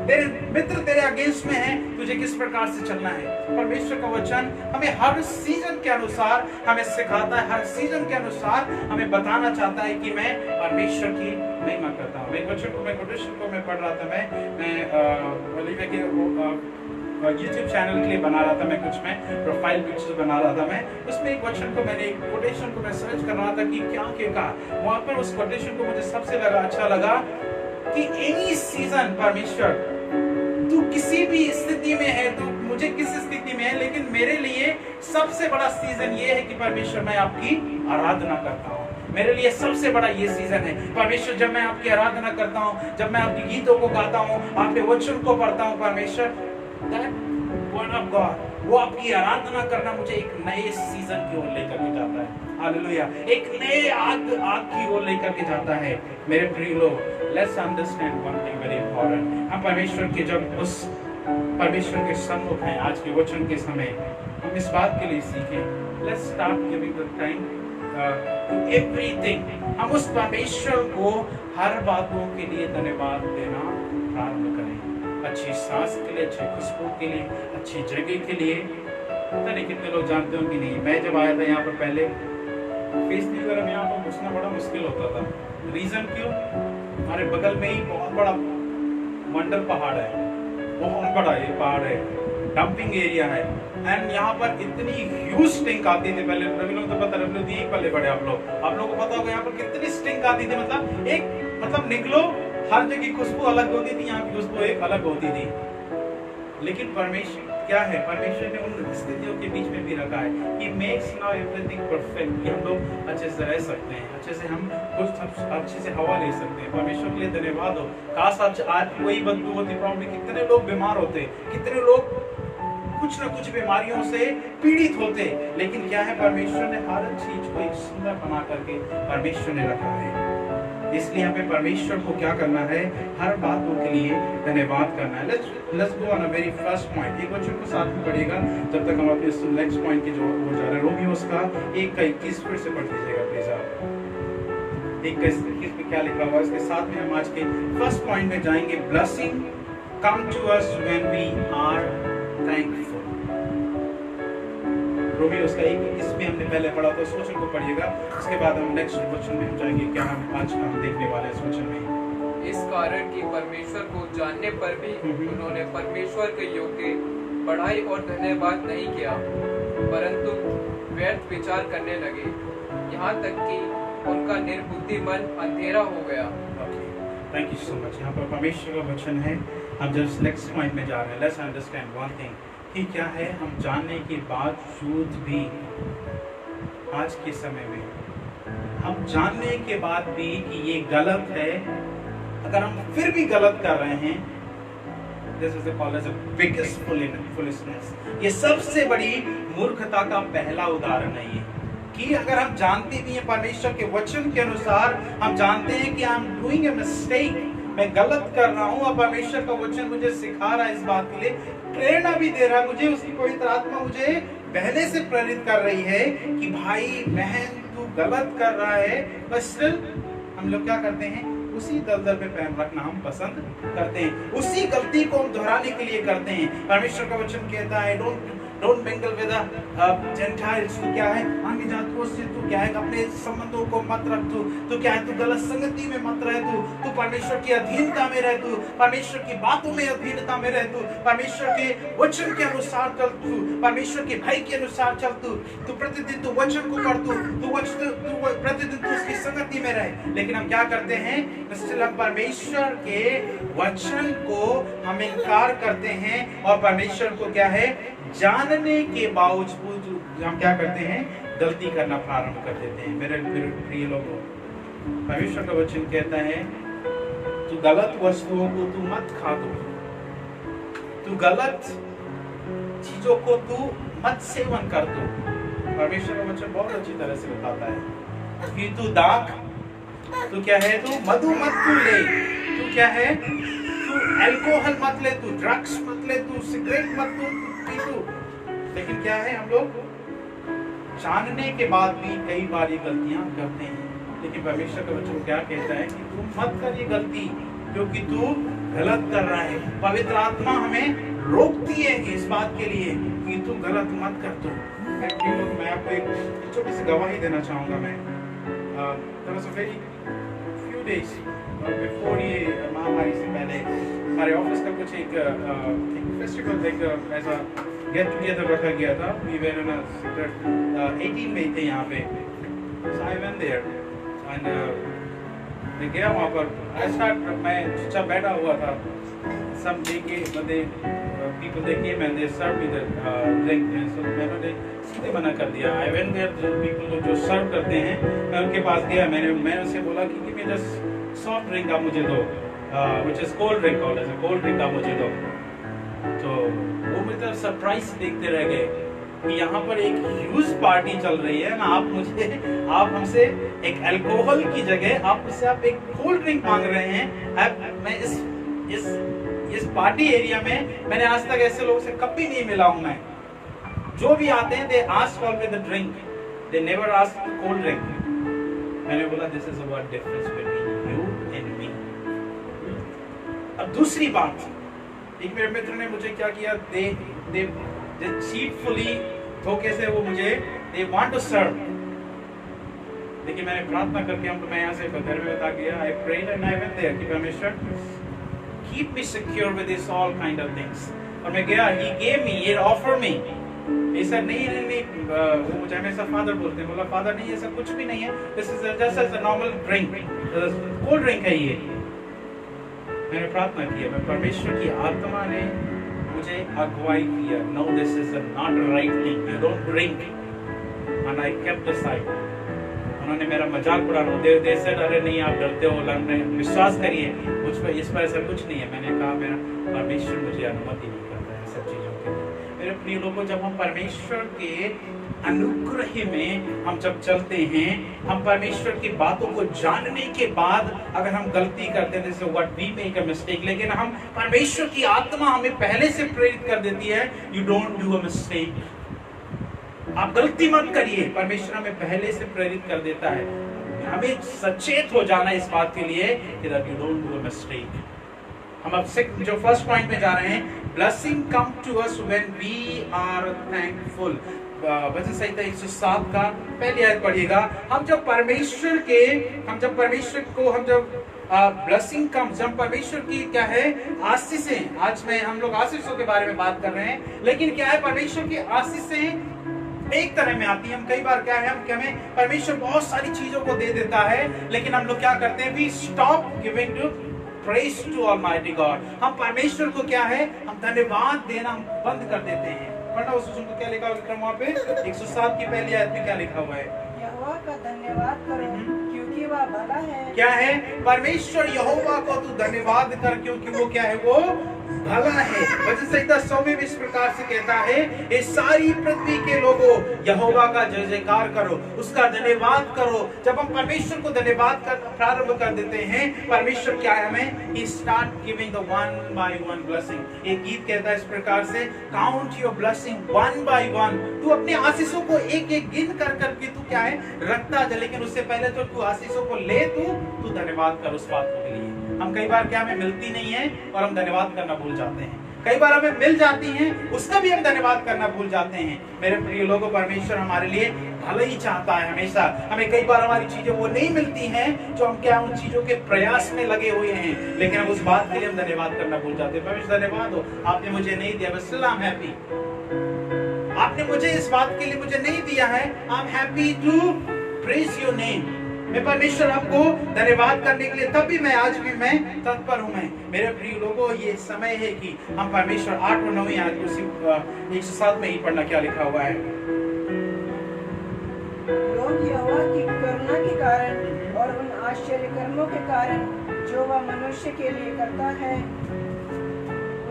तेरे मित्र तेरे अगेंस्ट में है तुझे किस प्रकार से चलना है। परमेश्वर का वचन हमें हर सीजन के अनुसार हमें सिखाता है, हर सीजन के अनुसार हमें बताना चाहता है कि मैं परमेश्वर की महिमा करता हूँ। एक वचन को मैं कोटेशन को मैं पढ़ रहा था, मैं ओलिविया के यूट्यूब चैनल के लिए बना रहा था, मैं कुछ में प्रोफाइल पिक्चर बना रहा था, मैं उसमें एक वचन को मैंने एक कोटेशन को मैं सर्च कर रहा था कि क्या क्यों कहा। वहां पर उस कोटेशन को मुझे सबसे अच्छा लगा कि एनी सीजन परमेश्वर, तू किसी भी स्थिति में है, तू मुझे किस स्थिति में है, लेकिन मेरे लिए सबसे बड़ा सीजन ये है कि परमेश्वर मैं आपकी आराधना करता हूँ। मेरे लिए सबसे बड़ा ये सीजन है परमेश्वर, जब मैं आपकी आराधना करता हूँ, जब मैं आपके गीतों को गाता हूँ, आपके वचन को पढ़ता हूँ परमेश्वर, that one of God, वो आपकी आराधना करना मुझे एक नए सीजन की ओर लेकर के जाता है। हालेलुया, एक नए आग की ओर लेकर के जाता है। मेरे प्रिय लोग, let's understand one thing very important. हम परमेश्वर के जब उस परमेश्वर के सम्मुख हैं आज के वचन के समय, हम इस बात के लिए सीखें, let's start giving the time to everything. हम उस परमेश्वर को हर बातों के लिए धन्यवाद देना प्रारंभ करें, अच्छी सांस के लिए, अच्छी खुशबू के लिए, अच्छी जगह के लिए। पता नहीं कितने लोग जानते हो कि नहीं, मैं जब आया था यहाँ पर पहले फेसबुक वगैरह में यहाँ पर घुसना बड़ा मुश्किल होता था। रीजन क्यों? हमारे बगल में ही बहुत बड़ा मंडल पहाड़ है, बहुत बड़ा ये पहाड़ है, डंपिंग एरिया है। एंड यहाँ पर इतनी ह्यूज स्टिंक आती थी पहले, रवि लोग तो पता, रवि लोग यहीं पले बड़े आप लोगों को पता होगा यहाँ पर कितनी स्टिंक आती थी। मतलब निकलो हर जगह खुशबू अलग होती थी, यहाँ की खुशबू एक अलग होती थी। लेकिन परमेश्वर क्या है, परमेश्वर ने उन स्थितियों के बीच में भी रखा है कि मेक्स नाउ एवरीथिंग परफेक्ट, कि हम लोग अच्छे से रह सकते हैं, अच्छे से हम कुछ अच्छे से हवा ले सकते हैं। परमेश्वर के लिए धन्यवाद हो। काश आज कोई बदबू होती, प्रॉब्लम कितने लोग बीमार होते, कितने लोग कुछ न कुछ बीमारियों से पीड़ित होते। लेकिन क्या है, परमेश्वर ने हर चीज को एक सुंदर बना करके परमेश्वर ने रखा है। इसलिए हमें परमेश्वर को क्या करना है, हर बातों के लिए धन्यवाद करना है। Let's go on a very first point. एक बच्चों को साथ में पढ़िएगा जब तक हम अपने नेक्स्ट पॉइंट की जो हो जा रहा है। रोमियोस का 1:21 फिर से पढ़ दीजिएगा प्लीज आप। 1:21 में क्या लिखा हुआ है, इसके साथ में हम आज के फर्स्ट पॉइंट में जाएंगे। Blessing come to us when we are thankful. रोमियोस का 1:21 में हमने पहले पढ़ा था, उस वचन को पढ़िएगा। उसके बाद हम नेक्स्ट वचन में हम जाएंगे। क्या हम आज का हम देखने वाले हैं इस वचन में। इस कारण कि परमेश्वर को जानने पर भी उन्होंने परमेश्वर के योग्य पढ़ाई और धन्यवाद नहीं किया, परंतु व्यर्थ विचार करने लगे, यहाँ तक कि उनका निर्बुद्धि मन अंधेरा हो गया। Thank you so much. यहाँ पर परमेश्वर का वचन है। हम जस्ट नेक्स्ट पॉइंट में जा रहे हैं। लेट्स अंडरस्टैंड वन थिंग कि क्या है, हम जानने के बावजूद भी आज के समय में हम जानने के बाद भी कि ये गलत है, अगर हम फिर भी गलत कर रहे हैं, this is called as the biggest foolishness. ये सबसे बड़ी मूर्खता का पहला उदाहरण है ये, कि अगर हम जानते भी हैं परमेश्वर के वचन के अनुसार, हम जानते हैं कि I am doing a mistake, मैं गलत कर रहा हूं, और परमेश्वर का वचन मुझे सिखा रहा है, इस बात के लिए प्रेरणा भी दे रहा है मुझे, उसकी पवित्र आत्मा मुझे पहले से प्रेरित कर रही है कि भाई बहन तू गलत कर रहा है, बस स्टिल हम लोग क्या करते हैं, उसी दलदल पे पैर रखना हम पसंद करते हैं, उसी गलती को हम दोहराने के लिए करते हैं। परमेश्वर का वचन कहता है डोंट मिंगल विद जेंटाइल्स। तू क्या है, अन्य जातियों से तू क्या है, अपने संबंधों को मत रख, तू क्या है, तू गलत संगति में मत रह, तू परमेश्वर की अधीनता में रह, तू परमेश्वर की बातों में अधीनता में रह, तू परमेश्वर के वचन के अनुसार चल, तू परमेश्वर के भय के अनुसार चल, तू प्रतिदिन तू वचन को पढ़, तू प्रतिदिन तू उसकी संगति में रहे। लेकिन हम क्या करते हैं, हम परमेश्वर के वचन को हम इनकार करते हैं, और परमेश्वर को क्या है, जानने के बावजूद हम क्या करते हैं, गलती करना प्रारंभ कर देते हैं। मेरे प्रिय लोगों, परमेश्वर का वचन कहता है तू गलत वस्तुओं को तू मत खा दो, तू गलत चीजों को तू मत सेवन कर दो। परमेश्वर का वचन बहुत अच्छी तरह से बताता है कि तू दाख, तू क्या है, तू मधु मत तू ले, तू क्या है, तू अल्कोहल मत ले, तू ड्रग्स मत ले, तू सिगरेट मत तू पी तू। लेकिन क्या है, हम लोग जानने के बाद भी कई बार ये गलतियां करते हैं। लेकिन परमेश्वर का वचन क्या कहता है कि तू मत कर ये गलती, क्योंकि तू गलत कर रहा है। पवित्र आत्मा हमें रोकती है इस बात के लिए कि तू गलत मत कर। तो मैं आपको एक छोटी सी गवाही देना चाहूंगा। मैं few days before ये महामारी से पहले हमारे ऑफिस का कुछ एक फेस्टिवल, एक ऐसा गेट टुगेदर रखा गया था। We were in a sector 18 में थे यहाँ पे, so I went there and मैं गया वहाँ पर। ऐसा मैं चुपचाप बैठा हुआ था, सब देखे बंदे people they came and they served me the drink, so मैंने सीधे मना कर दिया। I went there, जो people जो सर्व करते हैं मैं उनके पास गया, मैं उनसे बोला कि give me just soft drink आप मुझे दो, which is cold drink, और ऐसा cold drink आप मुझे दो। तो वो मुझे तो सरप्राइज देखते रह गए कि यहाँ पर एक ह्यूज पार्टी चल रही है ना, आप हमसे एक अल्कोहल की जगह आप मुझसे आप एक कोल्ड ड्रिंक मांग रहे हैं। मैं इस पार्टी एरिया में मैंने आज तक ऐसे लोगों से कभी नहीं मिला हूं। मैं जो भी आते हैं they ask always the drink, they never ask cold drink. मैंने बोला this is what difference between you and me. अब दूसरी बात, एक मेरे मित्र ने मुझे क्या किया, दे चीटफुली धोखे से वो मुझे दे वांट टू सर्व। लेकिन मैंने प्रार्थना करके मैं यहाँ से घर में बता गया, I prayed and I went there कि परमेश्वर keep me secure with this all kind of things। और मैं गया, he gave me, he offered me. ऐसा नहीं, वो मुझे हमेशा फादर बोलते हैं, बोला फादर नहीं ऐसा कुछ भी नहीं है, this is just as a normal drink, cold drink है ये। मैंने प्रार्थना किया, मैं परमेश्वर की आत्मा ने मुझे अगुवाई किया, no this is not right thing, you don't drink, and I kept aside. उन्होंने मेरा मजाक उड़ाना, दे सेड अरे नहीं आप डरते हो, लगने विश्वास करिए मुझ पर, इस पर ऐसा कुछ नहीं है। मैंने कहा मेरा परमेश्वर मुझे अनुमति नहीं करता है सब चीजों के लिए। मेरे प्रिय लोगों, जब हम परमेश्वर के अनुग्रह में हम जब चलते हैं, हम परमेश्वर की बातों को जानने के बाद अगर हम गलती करते हैं, जैसे what we make a mistake, लेकिन हम परमेश्वर की आत्मा हमें पहले से प्रेरित कर देती है, you don't do a mistake, आप गलती मत करिए। परमेश्वर हमें पहले से प्रेरित कर देता है, हमें सचेत हो जाना इस बात के लिए कि that you don't do a mistake. हम अब जो फर्स्ट पॉइंट में जा रहे हैं, blessing come to us when we are thankful. वचन संहिता 107 का पहली आयत पढ़िएगा। हम जब परमेश्वर ब्लेसिंग कम, जब परमेश्वर की क्या है आशीषें, आज में हम लोग आशीषों के बारे में बात कर रहे हैं, लेकिन क्या है परमेश्वर की आशीषें एक तरह में आती है। हम कई बार क्या है, हम क्या हमें परमेश्वर बहुत सारी चीजों को दे देता है, लेकिन हम लोग क्या करते हैं, we stop giving to Praise to Almighty God। हम परमेश्वर को क्या है, हम धन्यवाद देना हम बंद कर देते हैं। पढ़ना उस को क्या लिखा हुआ वहाँ पे 107 की पहली आयत में क्या लिखा हुआ है, यहोवा का धन्यवाद करो क्योंकि वह भला है। क्या है, परमेश्वर यहोवा को तू धन्यवाद कर क्योंकि वो क्या है, वो भला है। वचन संहिता 100 में भी इस प्रकार से कहता है, ये सारी पृथ्वी के लोगों यहोवा का जय जयकार करो, उसका धन्यवाद करो। जब हम परमेश्वर को धन्यवाद कर प्रारंभ कर देते हैं, परमेश्वर क्या है हमें, he start giving the one by one blessing। एक गीत कहता है इस प्रकार से, count your blessing one by one। तू अपने आशीषों को एक एक गिन कर करके तू क्या है रखता जा, लेकिन उससे पहले तो तू आशीषों को ले, तू धन्यवाद कर उस बात के लिए। हम कई बार क्या हमें मिलती नहीं है और हम धन्यवाद करना भूल जाते हैं, कई बार हमें मिल जाती हैं उसका भी हम धन्यवाद करना भूल जाते हैं। मेरे प्रिय लोगों, परमेश्वर हमारे लिए भला ही चाहता है हमेशा। हमें कई बार हमारी चीजें वो नहीं मिलती हैं जो हम क्या उन चीजों के प्रयास में लगे हुए हैं, लेकिन हम उस बात के लिए हम धन्यवाद करना भूल जाते हैं। परमेश्वर धन्यवाद हो, आपने मुझे नहीं दिया, बस आई एम हैप्पी। आपने मुझे इस बात के लिए मुझे नहीं दिया है, I am happy to praise your name. मैं परमेश्वर आपको धन्यवाद करने के लिए तब भी मैं आज भी मैं तत्पर हूं। मैं मेरे प्रिय लोगों, ये समय है कि हम परमेश्वर 8 और 9 आज उसी 107 में ही पढ़ना क्या लिखा हुआ है। लोग यहोवा की करुणा के कारण और उन आश्चर्य कर्मों के कारण जो वह मनुष्य के लिए करता है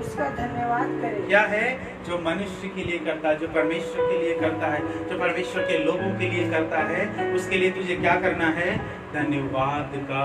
उसका धन्यवाद करें। क्या है जो मनुष्य के लिए करता है, जो परमेश्वर के लिए करता है, जो परमेश्वर के लोगों के लिए करता है, उसके लिए तुझे क्या करना है, धन्यवाद का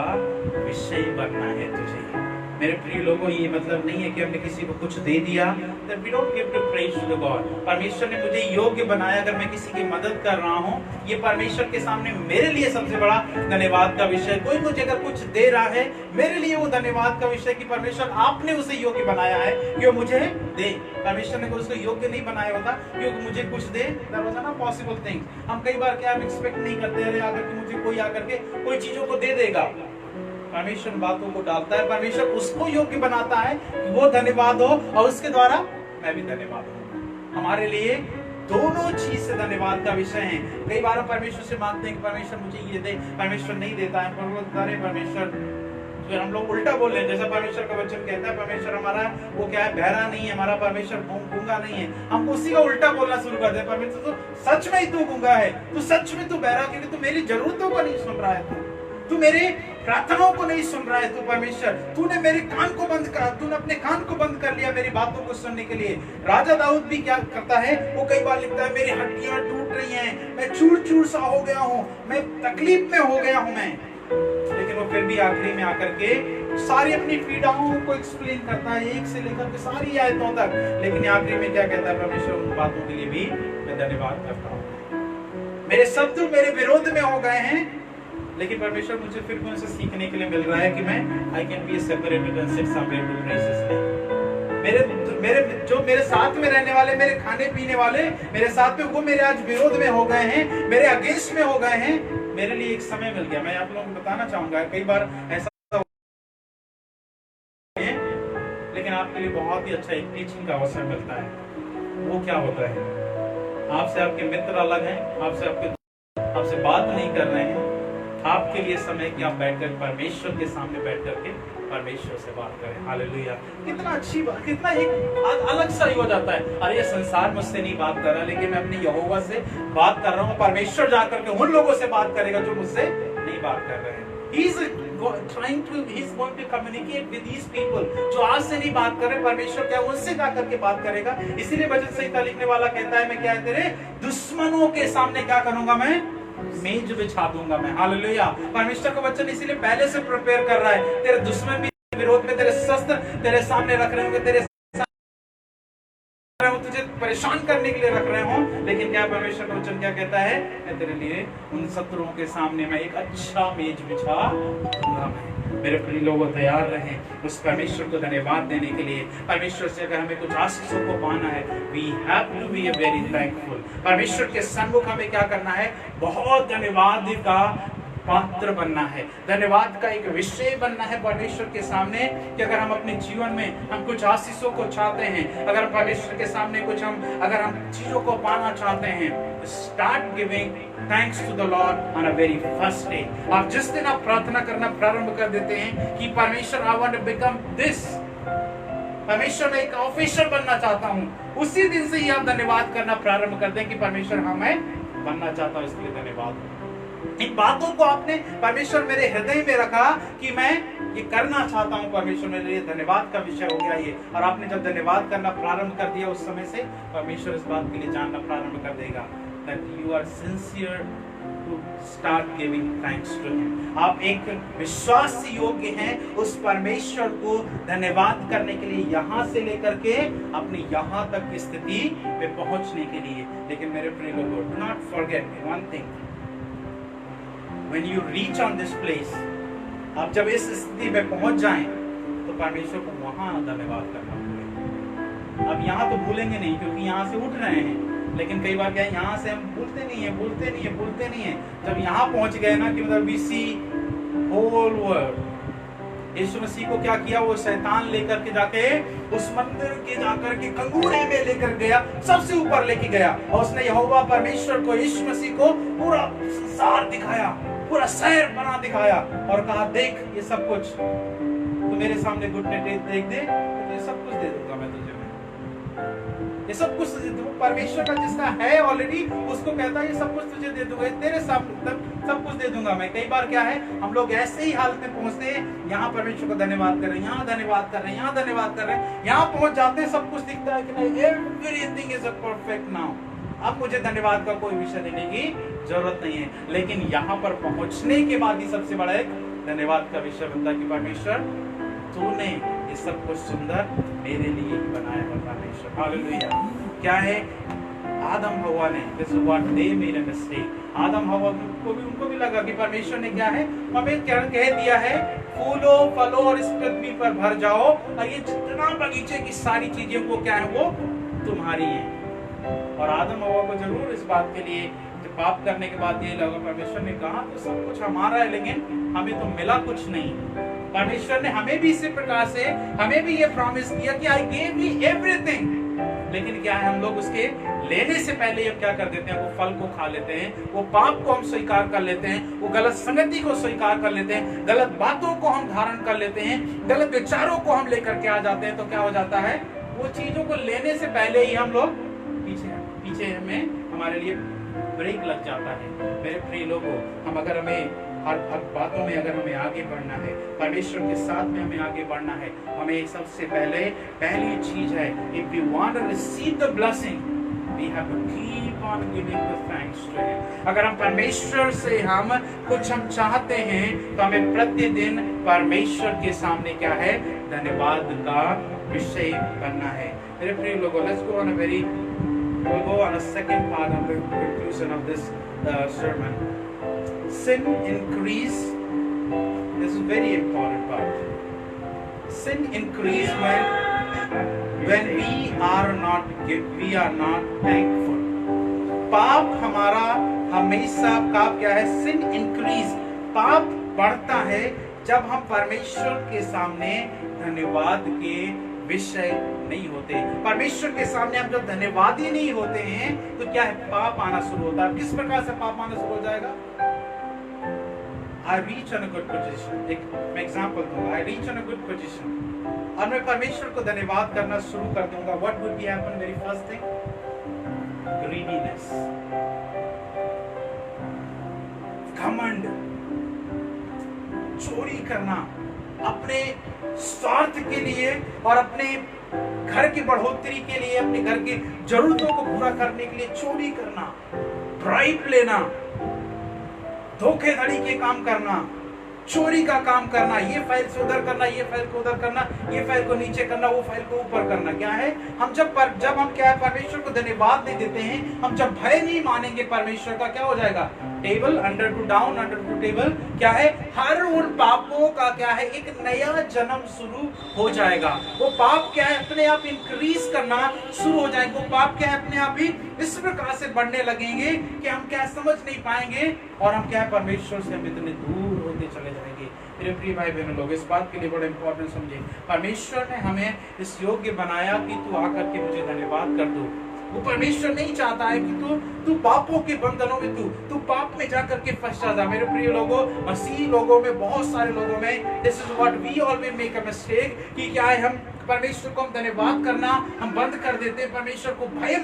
विषय बनना है तुझे। मेरे प्रिय लोगों, ये मतलब नहीं है कि हमने किसी को कुछ दे दिया, that we don't give to praise to God। परमेश्वर ने मुझे योग्य बनाया, अगर मैं किसी की मदद कर रहा हूँ, ये परमेश्वर के सामने मेरे लिए सबसे बड़ा धन्यवाद का विषय। कोई मुझे अगर कुछ दे रहा है, मेरे लिए वो धन्यवाद का विषय कि परमेश्वर आपने उसे योग्य बनाया है कि वो मुझे दे। परमेश्वर ने उसको योग्य नहीं बनाया होता क्योंकि मुझे कुछ दे, that was not possible thing। हम कई बार क्या हम एक्सपेक्ट नहीं करते, अरे आकर के मुझे कोई आकर के कोई चीजों को दे देगा। परमेश्वर बातों को डालता है, परमेश्वर उसको योग्य बनाता है कि वो धन्यवाद हो और उसके द्वारा मैं भी धन्यवाद हूँ। हमारे लिए दोनों चीज से धन्यवाद का विषय है। कई बार हम परमेश्वर से मांगते हैं कि परमेश्वर मुझे ये दे, परमेश्वर नहीं देता है, परमेश्वर, फिर हम लोग उल्टा बोल रहे हैं। जैसा परमेश्वर का वचन कहता है, परमेश्वर हमारा वो क्या है, बहरा नहीं है, हमारा परमेश्वर गूंगा नहीं है। हम उसी का उल्टा बोलना शुरू कर दें, परमेश्वर तो सच में ही तू गूंगा है, तू सच में तू बहरा, क्योंकि तू मेरी जरूरतों को नहीं सुन रहा है, तू मेरे प्रार्थनाओं को नहीं सुन रहा है। तू परमेश्वर, तूने मेरे कान को बंद कर, तूने अपने कान को बंद कर लिया मेरी बातों को सुनने के लिए। राजा दाऊद भी क्या करता है, वो कई बार लिखता है, मेरी हड्डियां टूट रही हैं, मैं चूर चूर सा हो गया हूँ, मैं तकलीफ में हो गया हूँ मैं, लेकिन वो फिर भी आखिरी में आकर के सारी अपनी पीड़ाओं को एक्सप्लेन करता है, एक से लेकर के सारी आयतों तक, लेकिन आखिरी में क्या कहता है, परमेश्वर उन बातों के लिए भी मैं धन्यवाद करता हूँ। मेरे शत्रु मेरे विरोध में हो गए हैं, लेकिन परमेश्वर मुझे फिर भी उनसे सीखने के लिए मिल रहा है कि मैं I can be separated and sit somewhere to praise His name। मेरे साथ में रहने वाले, मेरे खाने पीने वाले, मेरे साथ में वो मेरे आज विरोध में हो गए हैं, मेरे अगेंस्ट में हो गए हैं, मेरे लिए एक समय मिल गया। मैं आप लोगों को बताना चाहूंगा, कई बार ऐसा लेकिन आपके लिए बहुत ही अच्छा एक टीचिंग का अवसर मिलता है। वो क्या होता है? आपसे आपके मित्र अलग हैं, आपसे बात नहीं कर रहे हैं। आपके लिए समय कि आप बैठकर परमेश्वर के सामने बैठ करके परमेश्वर से बात करें। हालेलुया! कितना अच्छी बात, कितना एक अलग सा ही हो जाता है। अरे ये संसार मुझसे नहीं बात कर रहा, लेकिन मैं अपने यहोवा से बात कर रहा हूँ। परमेश्वर जाकर के उन लोगों से बात करेगा जो मुझसे नहीं बात कर रहे हैं। He's going to communicate with these people जो आज से नहीं बात कर रहे। परमेश्वर क्या उनसे जाकर के बात करेगा। इसीलिए भजन संहिता लिखने वाला कहता है, मैं क्या है तेरे दुश्मनों के सामने क्या करूंगा? मैं मेज बिछा दूंगा मैं। हालेलुया! परमेश्वर का वचन इसीलिए पहले से प्रिपेयर कर रहा है। तेरे दुश्मन भी विरोध में तेरे शस्त्र तेरे सामने रख रहे होंगे, तेरे तुझे परेशान करने के लिए रख रहे हो, लेकिन क्या परमेश्वर का वचन क्या कहता है? मैं तेरे लिए उन शत्रुओं के सामने मैं एक अच्छा मेज बिछा दूंगा मैं। मेरे प्रिय लोगों, तैयार रहें उस परमेश्वर को धन्यवाद देने के लिए। परमेश्वर से अगर हमें कुछ आशीषों को पाना है, we have to be very thankful। परमेश्वर के सन्मुख हमें क्या करना है? बहुत धन्यवाद का पात्र बनना है, धन्यवाद का एक विषय बनना है परमेश्वर के सामने। कि अगर हम अपने जीवन में हम कुछ आशीषों को चाहते हैं, अगर परमेश्वर के सामने कुछ अगर हम चीजों को पाना चाहते हैं, start giving thanks to the lord on a very first day. आप जिस दिन आप प्रार्थना करना प्रारंभ कर देते हैं कि परमेश्वर I want to become this, परमेश्वर मैं एक ऑफिसर बनना चाहता हूँ, उसी दिन से ही आप धन्यवाद करना प्रारंभ कर दें कि परमेश्वर हाँ मैं बनना चाहता हूँ, इसके लिए धन्यवाद। इन बातों को आपने परमेश्वर मेरे हृदय में रखा कि मैं ये करना चाहता हूँ, परमेश्वर मेरे लिए धन्यवाद का विषय हो गया ये। और आपने जब धन्यवाद करना प्रारंभ कर दिया, उस समय से परमेश्वर इस बात के लिए जानना प्रारंभ कर देगा that you are sincere to start giving thanks to him। आप एक विश्वास योग्य हैं उस परमेश्वर को धन्यवाद करने के लिए, यहाँ से लेकर के अपने यहाँ तक की स्थिति में पहुंचने के लिए। लेकिन मेरे प्रिय लोगों, do not forget one thing, when you reach on this place, आप जब इस स्थिति में पहुंच जाएं तो परमेश्वर को वहां धन्यवाद करना भूलें। अब यहाँ तो भूलेंगे नहीं क्योंकि यहाँ से उठ रहे हैं, लेकिन कई बार क्या है, यहाँ से हम भूलते नहीं है। जब यहाँ पहुंच गए ना कि मतलब we see whole world। यीशु मसीह को क्या किया? वो शैतान लेकर के जाके उस मंदिर के जाकर के कंगूरे में लेकर गया, सबसे ऊपर लेके गया, और उसने यहोवा परमेश्वर को, यीशु मसीह को पूरा संसार दिखाया, पूरा शहर बना दिखाया और कहा देख ये सब कुछ तो मेरे सामने घुटने देख दे, तो ये सब कुछ दे दूंगा मैं तुझे, ये सब कुछ परमेश्वर का जिसका है ऑलरेडी, उसको कहता है ये सब कुछ तुझे दे दूंगा, तेरे सामने सब कुछ दे दूंगा मैं। कई बार क्या है, हम लोग ऐसे ही हालत में पहुंचते हैं, यहाँ परमेश्वर को धन्यवाद कर रहे हैं, यहाँ धन्यवाद कर रहे हैं, यहाँ धन्यवाद कर रहे हैं, यहाँ पहुंच जाते हैं, सब कुछ दिखता है कि नहीं, एवरीथिंग इज परफेक्ट नाउ, अब मुझे धन्यवाद का कोई विषय देने की जरूरत नहीं है। लेकिन यहाँ पर पहुंचने के बाद ही सबसे बड़ा एक धन्यवाद का विषय बनता है कि परमेश्वर तूने ये सब कुछ सुंदर मेरे लिए ही बनाया है। परमेश्वर हालेलुया। क्या है, आदम हवा ने, this is what they made a mistake. आदम हवा को भी, उनको भी लगा कि परमेश्वर ने क्या है, हमें क्या कह दिया है, फूलो फलो और इस पृथ्वी पर भर जाओ और ये जितना बगीचे की सारी चीजें को क्या है वो तुम्हारी है। और आदम हवा को जरूर इस बात के लिए जब पाप करने के बाद ये लगा, परमेश्वर ने कहा तो सब कुछ हमारा है, लेकिन हमें तो मिला कुछ नहीं। परमेश्वर ने हमें भी इसी प्रकार से हमें भी ये प्रॉमिस किया कि आई गेव यू एवरीथिंग, लेकिन क्या है, हम लोग उसके लेने से पहले अब क्या कर देते हैं, वो फल को खा लेते हैं, वो पाप को हम स्वीकार कर लेते हैं, वो गलत संगति को स्वीकार कर लेते हैं, गलत बातों को हम धारण कर लेते हैं, गलत विचारों को हम लेकर के आ जाते हैं। तो क्या हो जाता है, वो चीजों को लेने से पहले ही हम लोग पीछे हमें हमारे लिए ब्रेक लग जाता है। मेरे प्रिय लोगों, हम अगर हमें हर बातों में अगर हमें आगे बढ़ना है, परमेश्वर के साथ में हमें आगे बढ़ना है, हमें सबसे पहली चीज है, if we want to receive the blessing, we have to keep on giving the thanks to him। अगर हम परमेश्वर से हम कुछ चाहते हैं तो हमें प्रतिदिन परमेश्वर के सामने क्या है, धन्यवाद का विषय बनना है। मेरे प्रिय लोगों, we'll go on a second part of the conclusion of this sermon. Sin increase. This is a very important part. Sin increase when we are not thankful. पाप हमारा हमेशा पाप क्या है, sin increase, पाप बढ़ता है जब हम परमेश्वर के सामने धन्यवाद के विषय नहीं होते। परमेश्वर के सामने हम जब धन्यवादी नहीं होते हैं तो क्या है, पाप आना शुरू होता है। किस प्रकार से पाप आना शुरू हो जाएगा? I reach on a good position. एक मैं एग्जांपल दूंगा। I reach on a good position. और मैं परमेश्वर को धन्यवाद करना शुरू कर दूंगा। What would be happen? Very first thing, greediness, घमंड, चोरी करना, अपने स्वार्थ के लिए और अपने घर की बढ़ोतरी के लिए, अपने घर की जरूरतों को पूरा करने के लिए चोरी करना, ब्राइब लेना, धोखेधड़ी के काम करना, चोरी का काम करना, ये फाइल से उधर करना, ये फाइल को उधर करना, ये फाइल को नीचे करना, वो फाइल को ऊपर करना। क्या है, हम जब हम क्या है, परमेश्वर को धन्यवाद नहीं देते हैं, हम जब भय नहीं मानेंगे परमेश्वर का, क्या हो जाएगा? Table under to down, under to table. क्या है, हर उन पापों का क्या है, एक नया जन्म शुरू हो जाएगा। वो पाप क्या है, अपने आप इंक्रीज करना शुरू हो जाएंगे। वो पाप क्या है, अपने आप ही इस प्रकार से बढ़ने लगेंगे कि हम क्या समझ नहीं पाएंगे और हम क्या है, परमेश्वर से हम इतने दूर होते चले जाएंगे। मेरे प्रिय भाई बहनों लोग, इस बात के लिए बड़ा इंपॉर्टेंट समझे, परमेश्वर ने हमें इस योग्य बनाया कि तू आकर के मुझे धन्यवाद कर दो। वो परमेश्वर नहीं चाहता है कि तू पापों के बंधनों में तू पाप में जाकर के फंस जा। मेरे प्रिय लोगों, मसीह लोगों में, बहुत सारे लोगों में this is what we always make a mistake कि क्या है, हम परमेश्वर को हम धन्यवाद करना हम बंद कर देते हैं, परमेश्वर को भय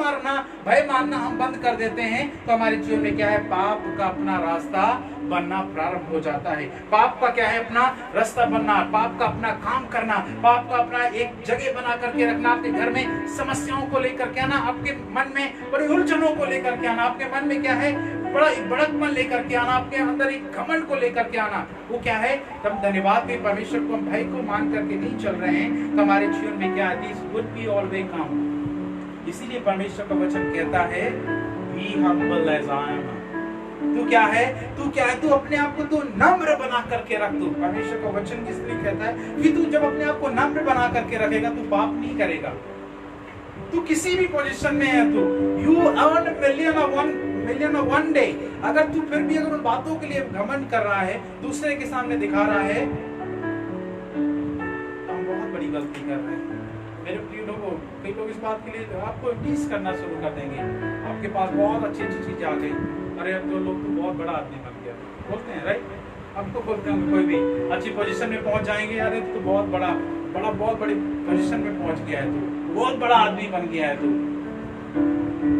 मानना हम बंद कर देते हैं, तो हमारे जीवन में क्या है, पाप का अपना रास्ता बनना प्रारंभ हो जाता है। पाप का क्या है, अपना रास्ता बनना, पाप का अपना काम करना, पाप का अपना एक जगह बना करके रखना, आपके घर में समस्याओं को लेकर के आना, आपके मन में बड़ी उलझनों को लेकर के आना, आपके मन में क्या है, बड़ा बड़कपन लेकर के आना, आपके अंदर एक घमंड को लेकर के आना। वो क्या है, तब धन्यवाद के परमेश्वर को हम भय को मान करके नहीं चल रहे हैं, तो हमारे जीवन में क्या है, this would be always come. इसीलिए परमेश्वर का वचन कहता है, be humble as I am. तू क्या है, तू अपने आप को तू नम्र बना करके रख। तू, परमेश्वर का वचन किस लिए कहता है कि तू जब अपने आप को नम्र बना करके रखेगा, तू पाप नहीं करेगा। तू किसी भी पोजीशन में है, तू you earn million of one day, अगर तू फिर भी अगर उन बातों के लिए घमंड कर रहा है, दूसरे के सामने दिखा रहा है, तो हम बहुत बड़ी गलती कर रहे हैं। मेरे प्रिय लोगों, कई लोग इस बात के लिए आपको टीज करना शुरू कर देंगे। आपके पास बहुत अच्छी चीजें आ गई, अरे अब तो लोग तो बहुत बड़ा आदमी बन गया, बोलते हैं, राइट? अब तो बोलते हैं कोई भी अच्छी पोजीशन में पहुंच जाएंगे, अरे तो बहुत बड़ी पोजीशन में पहुंच गया है, तू बहुत बड़ा आदमी बन गया है तू।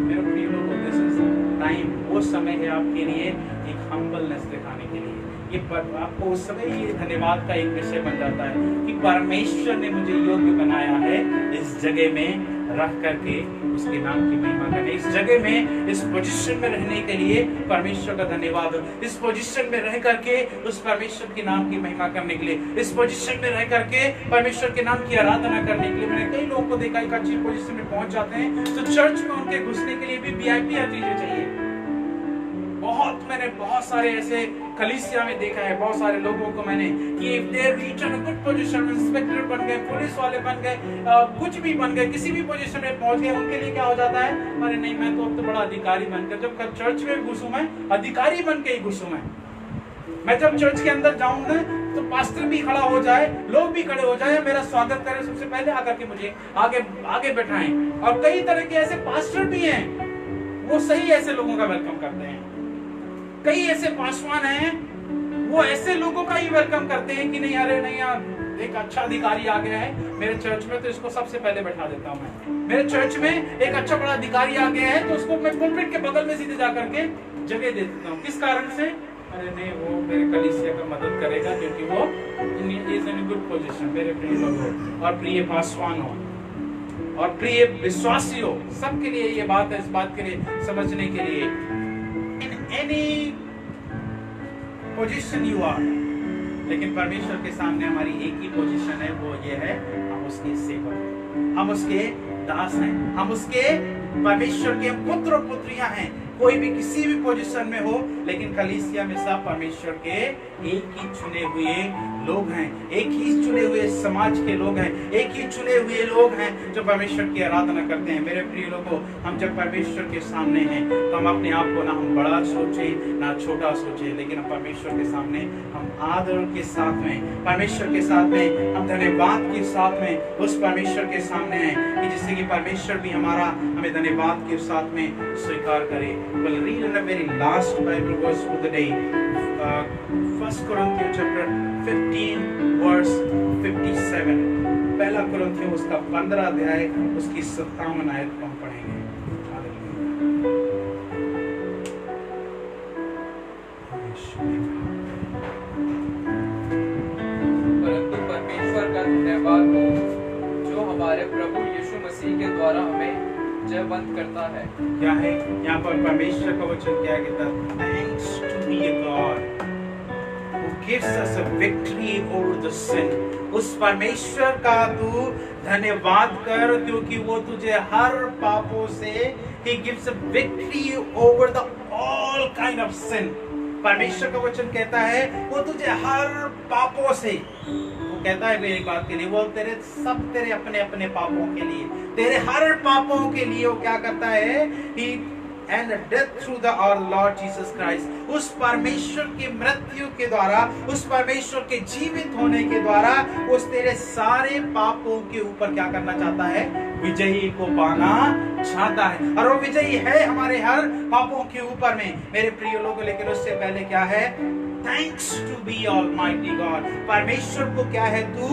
मेरे प्रिय लोगों, दिस इज टाइम, वो समय है आपके लिए एक हम्बलनेस दिखाने के लिए। ये आपको उस समय ये धन्यवाद का एक विषय बन जाता है कि परमेश्वर ने मुझे योग्य बनाया है इस जगह में रख करके उसके नाम की महिमा करने, इस जगह में, इस पोजीशन में रहने के लिए परमेश्वर का धन्यवाद हो। इस पोजीशन में रह करके उस परमेश्वर के नाम की महिमा करने के लिए, इस पोजीशन में रह करके परमेश्वर के नाम की आराधना करने के लिए। मैंने कई लोगों को देखा एक अच्छी पोजीशन में पहुंच जाते हैं तो चर्च में उनके घुसने के लिए भी वीआईपी चीजें चाहिए। मैंने बहुत सारे ऐसे कलीसिया में देखा है, बहुत सारे लोगों को मैंने कि they reach on a good position, inspector बन गए, पुलिस वाले बन गए, कुछ भी बन गए, किसी भी पोजीशन में पहुंच गए, उनके लिए क्या हो जाता है, अरे नहीं मैं तो अब तो बड़ा अधिकारी बनकर, जब कल चर्च में घुसूं मैं अधिकारी बन के ही घुसूं मैं जब चर्च के अंदर जाऊंगा तो पास्टर भी खड़ा हो जाए, लोग भी खड़े हो जाए, मेरा स्वागत करें, सबसे पहले आकर के मुझे आगे बैठाएं। और कई तरह के ऐसे पास्टर भी हैं, वो सही ऐसे लोगों का वेलकम करते हैं। कई ऐसे पासवान हैं, वो ऐसे लोगों का ही वेलकम करते हैं कि नहीं, अरे नहीं यार एक अच्छा अधिकारी आ गया है मेरे चर्च में, तो इसको सबसे पहले बैठा देता हूँ मैं। मेरे चर्च में एक अच्छा बड़ा अधिकारी आ गया है तो उसको मैं पुलपिट के बगल में सीधे जाकर के जगह दे देता हूँ। किस कारण से? अरे नहीं, वो मेरे कलीसिया का मदद करेगा क्योंकि वो इज इन गुड पोजीशन। मेरे प्रिय लोगों और प्रिय पासवान हो और प्रिय विश्वासी हो, सबके लिए ये बात है, इस बात के लिए समझने के लिए, any position you are, लेकिन परमेश्वर के सामने हमारी एक ही पोजीशन है, वो ये है, हम उसके सेवक हैं, हम उसके दास हैं, हम उसके परमेश्वर के पुत्र और पुत्रियां हैं। कोई भी किसी भी पोजीशन में हो, लेकिन कलीसिया में सब परमेश्वर के एक ही चुने हुए लोग हैं, एक ही चुने हुए समाज के लोग हैं, एक ही चुने हुए लोग हैं जो परमेश्वर की आराधना करते हैं। मेरे प्रिय लोगों, हम जब परमेश्वर के सामने हैं तो हम अपने आप को ना हम बड़ा सोचे ना छोटा सोचे, लेकिन हम परमेश्वर के सामने हम आदर के साथ में, परमेश्वर के साथ में हम धन्यवाद के साथ में उस परमेश्वर के सामने हैं कि जिससे कि परमेश्वर भी हमारा हमें धन्यवाद के साथ में स्वीकार करे। We'll read in the very last Bible verse for the day, 1 Corinthians chapter 15 verse 57। पहला कुरिन्थियों उसका 15 अध्याय उसकी 57 आयत को हम पढ़ेंगे। परंतु परमेश्वर का धन्यवाद हो जो हमारे प्रभु यीशु मसीह के द्वारा हमें जयवंत करता है। क्या है यहाँ पर परमेश्वर का वचन क्या कहता है? Thanks to be a God who gives us a victory over the sin। उस परमेश्वर का तू धन्यवाद कर क्योंकि वो तुझे हर पापों से He gives a victory over the all kind of sin। परमेश्वर का वचन कहता है वो तुझे हर पापों से, वो कहता है मेरी बात के लिए, वो तेरे अपने अपने पापों के लिए, तेरे हर पापों के लिए वो क्या करता है? He and death through the our Lord Jesus Christ। उस परमेश्वर की मृत्यु के द्वारा, उस परमेश्वर के जीवित होने के द्वारा उस तेरे सारे पापों के ऊपर क्या करना चाहता है? विजयी को पाना चाहता है, और वो विजयी है हमारे हर पापों के ऊपर में। मेरे प्रिय लोगों, लेकिन उससे पहले क्या है? Thanks to be Almighty God। परमेश्वर को क्या है? तू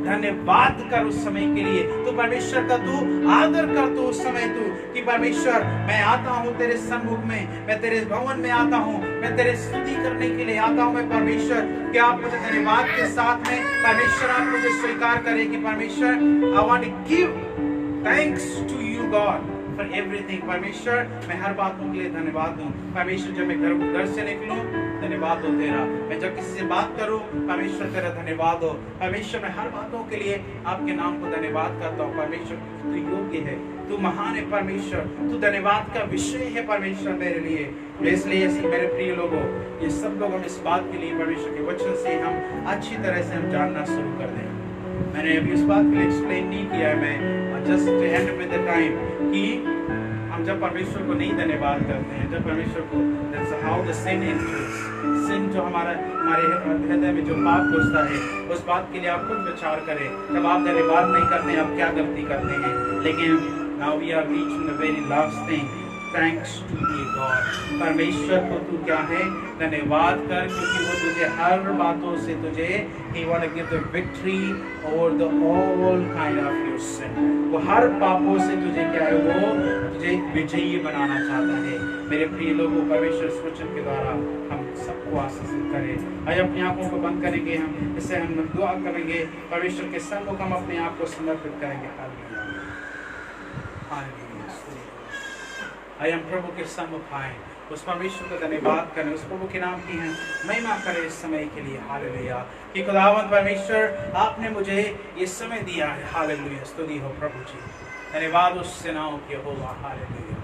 धन्यवाद कर उस समय के लिए, तू परमेश्वर का तू आदर कर, तू उस समय तू कि परमेश्वर मैं आता हूँ तेरे सम्मुख में, मैं तेरे भवन में आता हूँ, मैं तेरे स्तुति करने के लिए आता हूँ। मैं परमेश्वर क्या आप मुझे धन्यवाद के साथ में परमेश्वर आप मुझे स्वीकार करें कि परमेश्वर I want to give thanks to you God for everything। परमेश्वर मैं हर बातों के लिए धन्यवाद दूं। परमेश्वर जब मैं घर से निकलूं धन्यवाद हो तेरा, मैं जब किसी से बात करूं परमेश्वर तेरा धन्यवाद हो। परमेश्वर मैं हर बातों के लिए आपके नाम को धन्यवाद करता हूं। परमेश्वर तू योग्य है, तू महान है परमेश्वर, तू धन्यवाद का विषय है परमेश्वर मेरे लिए। इसलिए मेरे प्रिय लोगों, ये सब लोग हम इस बात के लिए परमेश्वर के वचन से हम अच्छी तरह से हम जानना शुरू कर दें। मैंने अभी इस बात के लिए एक्सप्लेन नहीं किया है, मैं just and with the time कि हम जब परमेश्वर को नहीं धन्यवाद करते हैं, जब परमेश्वर को that's how the sin enters। sin जो हमारे हृदय में जो पाप घुसता है, उस बात के लिए आप खुद विचार करें। जब आप धन्यवाद नहीं करते आप क्या गलती करते हैं। लेकिन now we are reaching the very last thing, thanks to be God। परमेश्वर को तू क्या है? धन्यवाद कर क्योंकि वो तुझे हर बातों से तुझे He want to give the victory over the all kind of your sin। वो हर पापों से तुझे क्या है? वो तुझे विजयी बनाना चाहता है। मेरे प्रिय लोगों, परमेश्वर इस वचन के द्वारा हम सबको आशीषित करें। आज अपनी आंखों को बंद करेंगे, हम इससे हम दुआ करेंगे, परमेश्वर के सम्मुख हम अपने आप को समर्पित करेंगे। आइए हम प्रभु के सम्मुख आए, उस परमेश्वर का धन्यवाद करें, उस प्रभु के नाम की है महिमा करें इस समय के लिए। हालेलुया कि खुदावंद परमेश्वर आपने मुझे ये समय दिया है। हालेलुया, स्तुति हो प्रभु जी, धन्यवाद उस सेनाओं के होगा। Hallelujah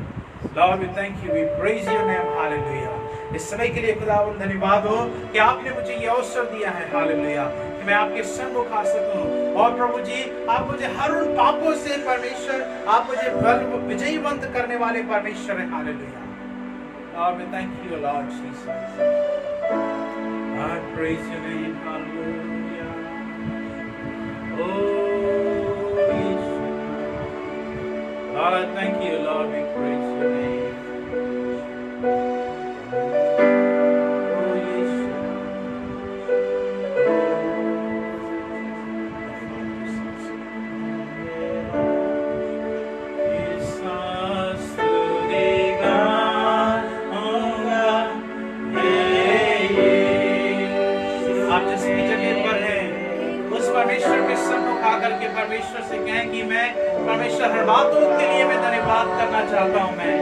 lord, we thank you, we praise your name. Hallelujah, इस समय के लिए खुदावंद धन्यवाद हो कि आपने मुझे ये अवसर दिया है। हालेलुया कि मैं आपके सम्मुख आ सकूं, और प्रभु जी आप मुझे हर उन पापों से परमेश्वर आप मुझे विजयवंत करने वाले परमेश्वर हैं। Hallelujah Lord, we thank you, Lord Jesus। I praise your name, hallelujah। Oh, yes। Lord, I thank you, Lord, we praise your name। Oh, yes। परमेश्वर के सम्मुख आकर के परमेश्वर से कहें कि मैं परमेश्वर हर बातों के लिए मैं धन्यवाद करना चाहता हूं। मैं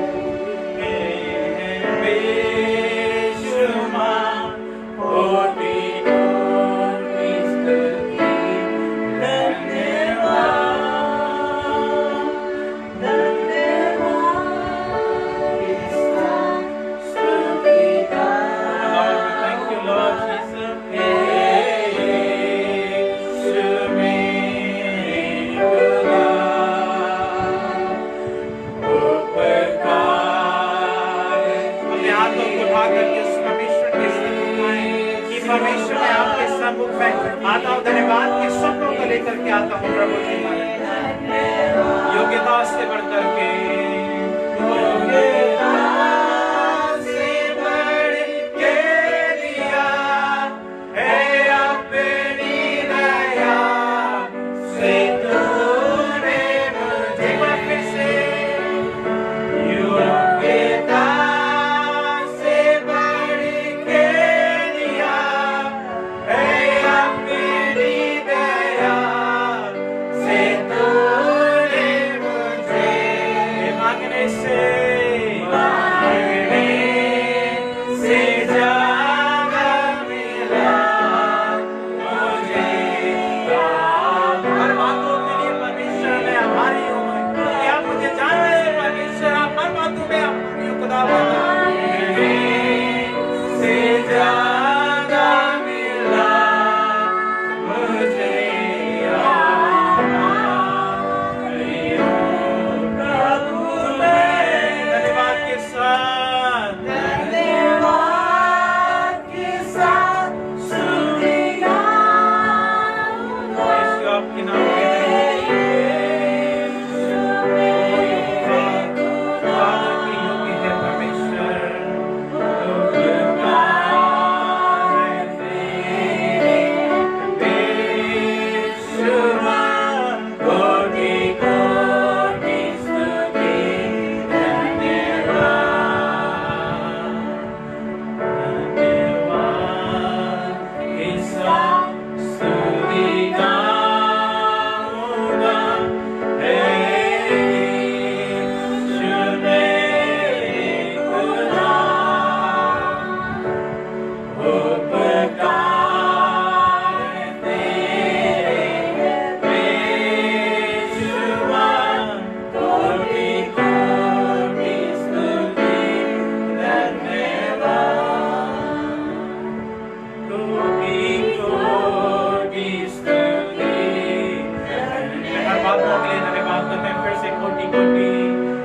के लिए धन्यवाद करते हैं। फिर से कोटि कोटि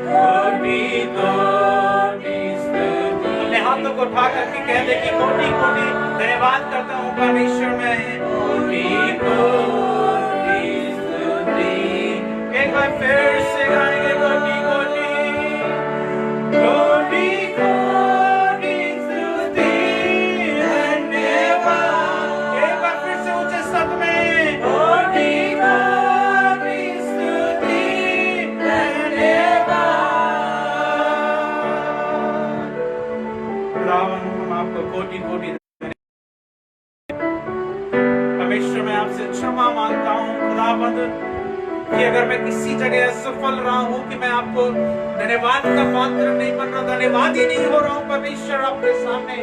कोटि कोटि स्तुति। अपने हाथों को उठा करके कह दे कि कोटि कोटि धन्यवाद करता हूँ परमेश्वर में। कोटि कोटि स्तुति। एक बार फिर से गाएंगे कोटि कोटि कोटि कोटि स्तुति धन्यवाद। एक बार फिर से ऊंचे स्वर में कोटि कोटि स्तुति धन्यवाद। खुदावन हम आपको कोटि कोटि परमेश्वर मैं आपसे क्षमा मांगता हूँ खुदावंद कि अगर मैं किसी जगह असफल रहा हूँ कि मैं आपको धन्यवाद का पात्र नहीं बन रहा, धन्यवाद ही नहीं हो रहा हूँ परमेश्वर आपके सामने।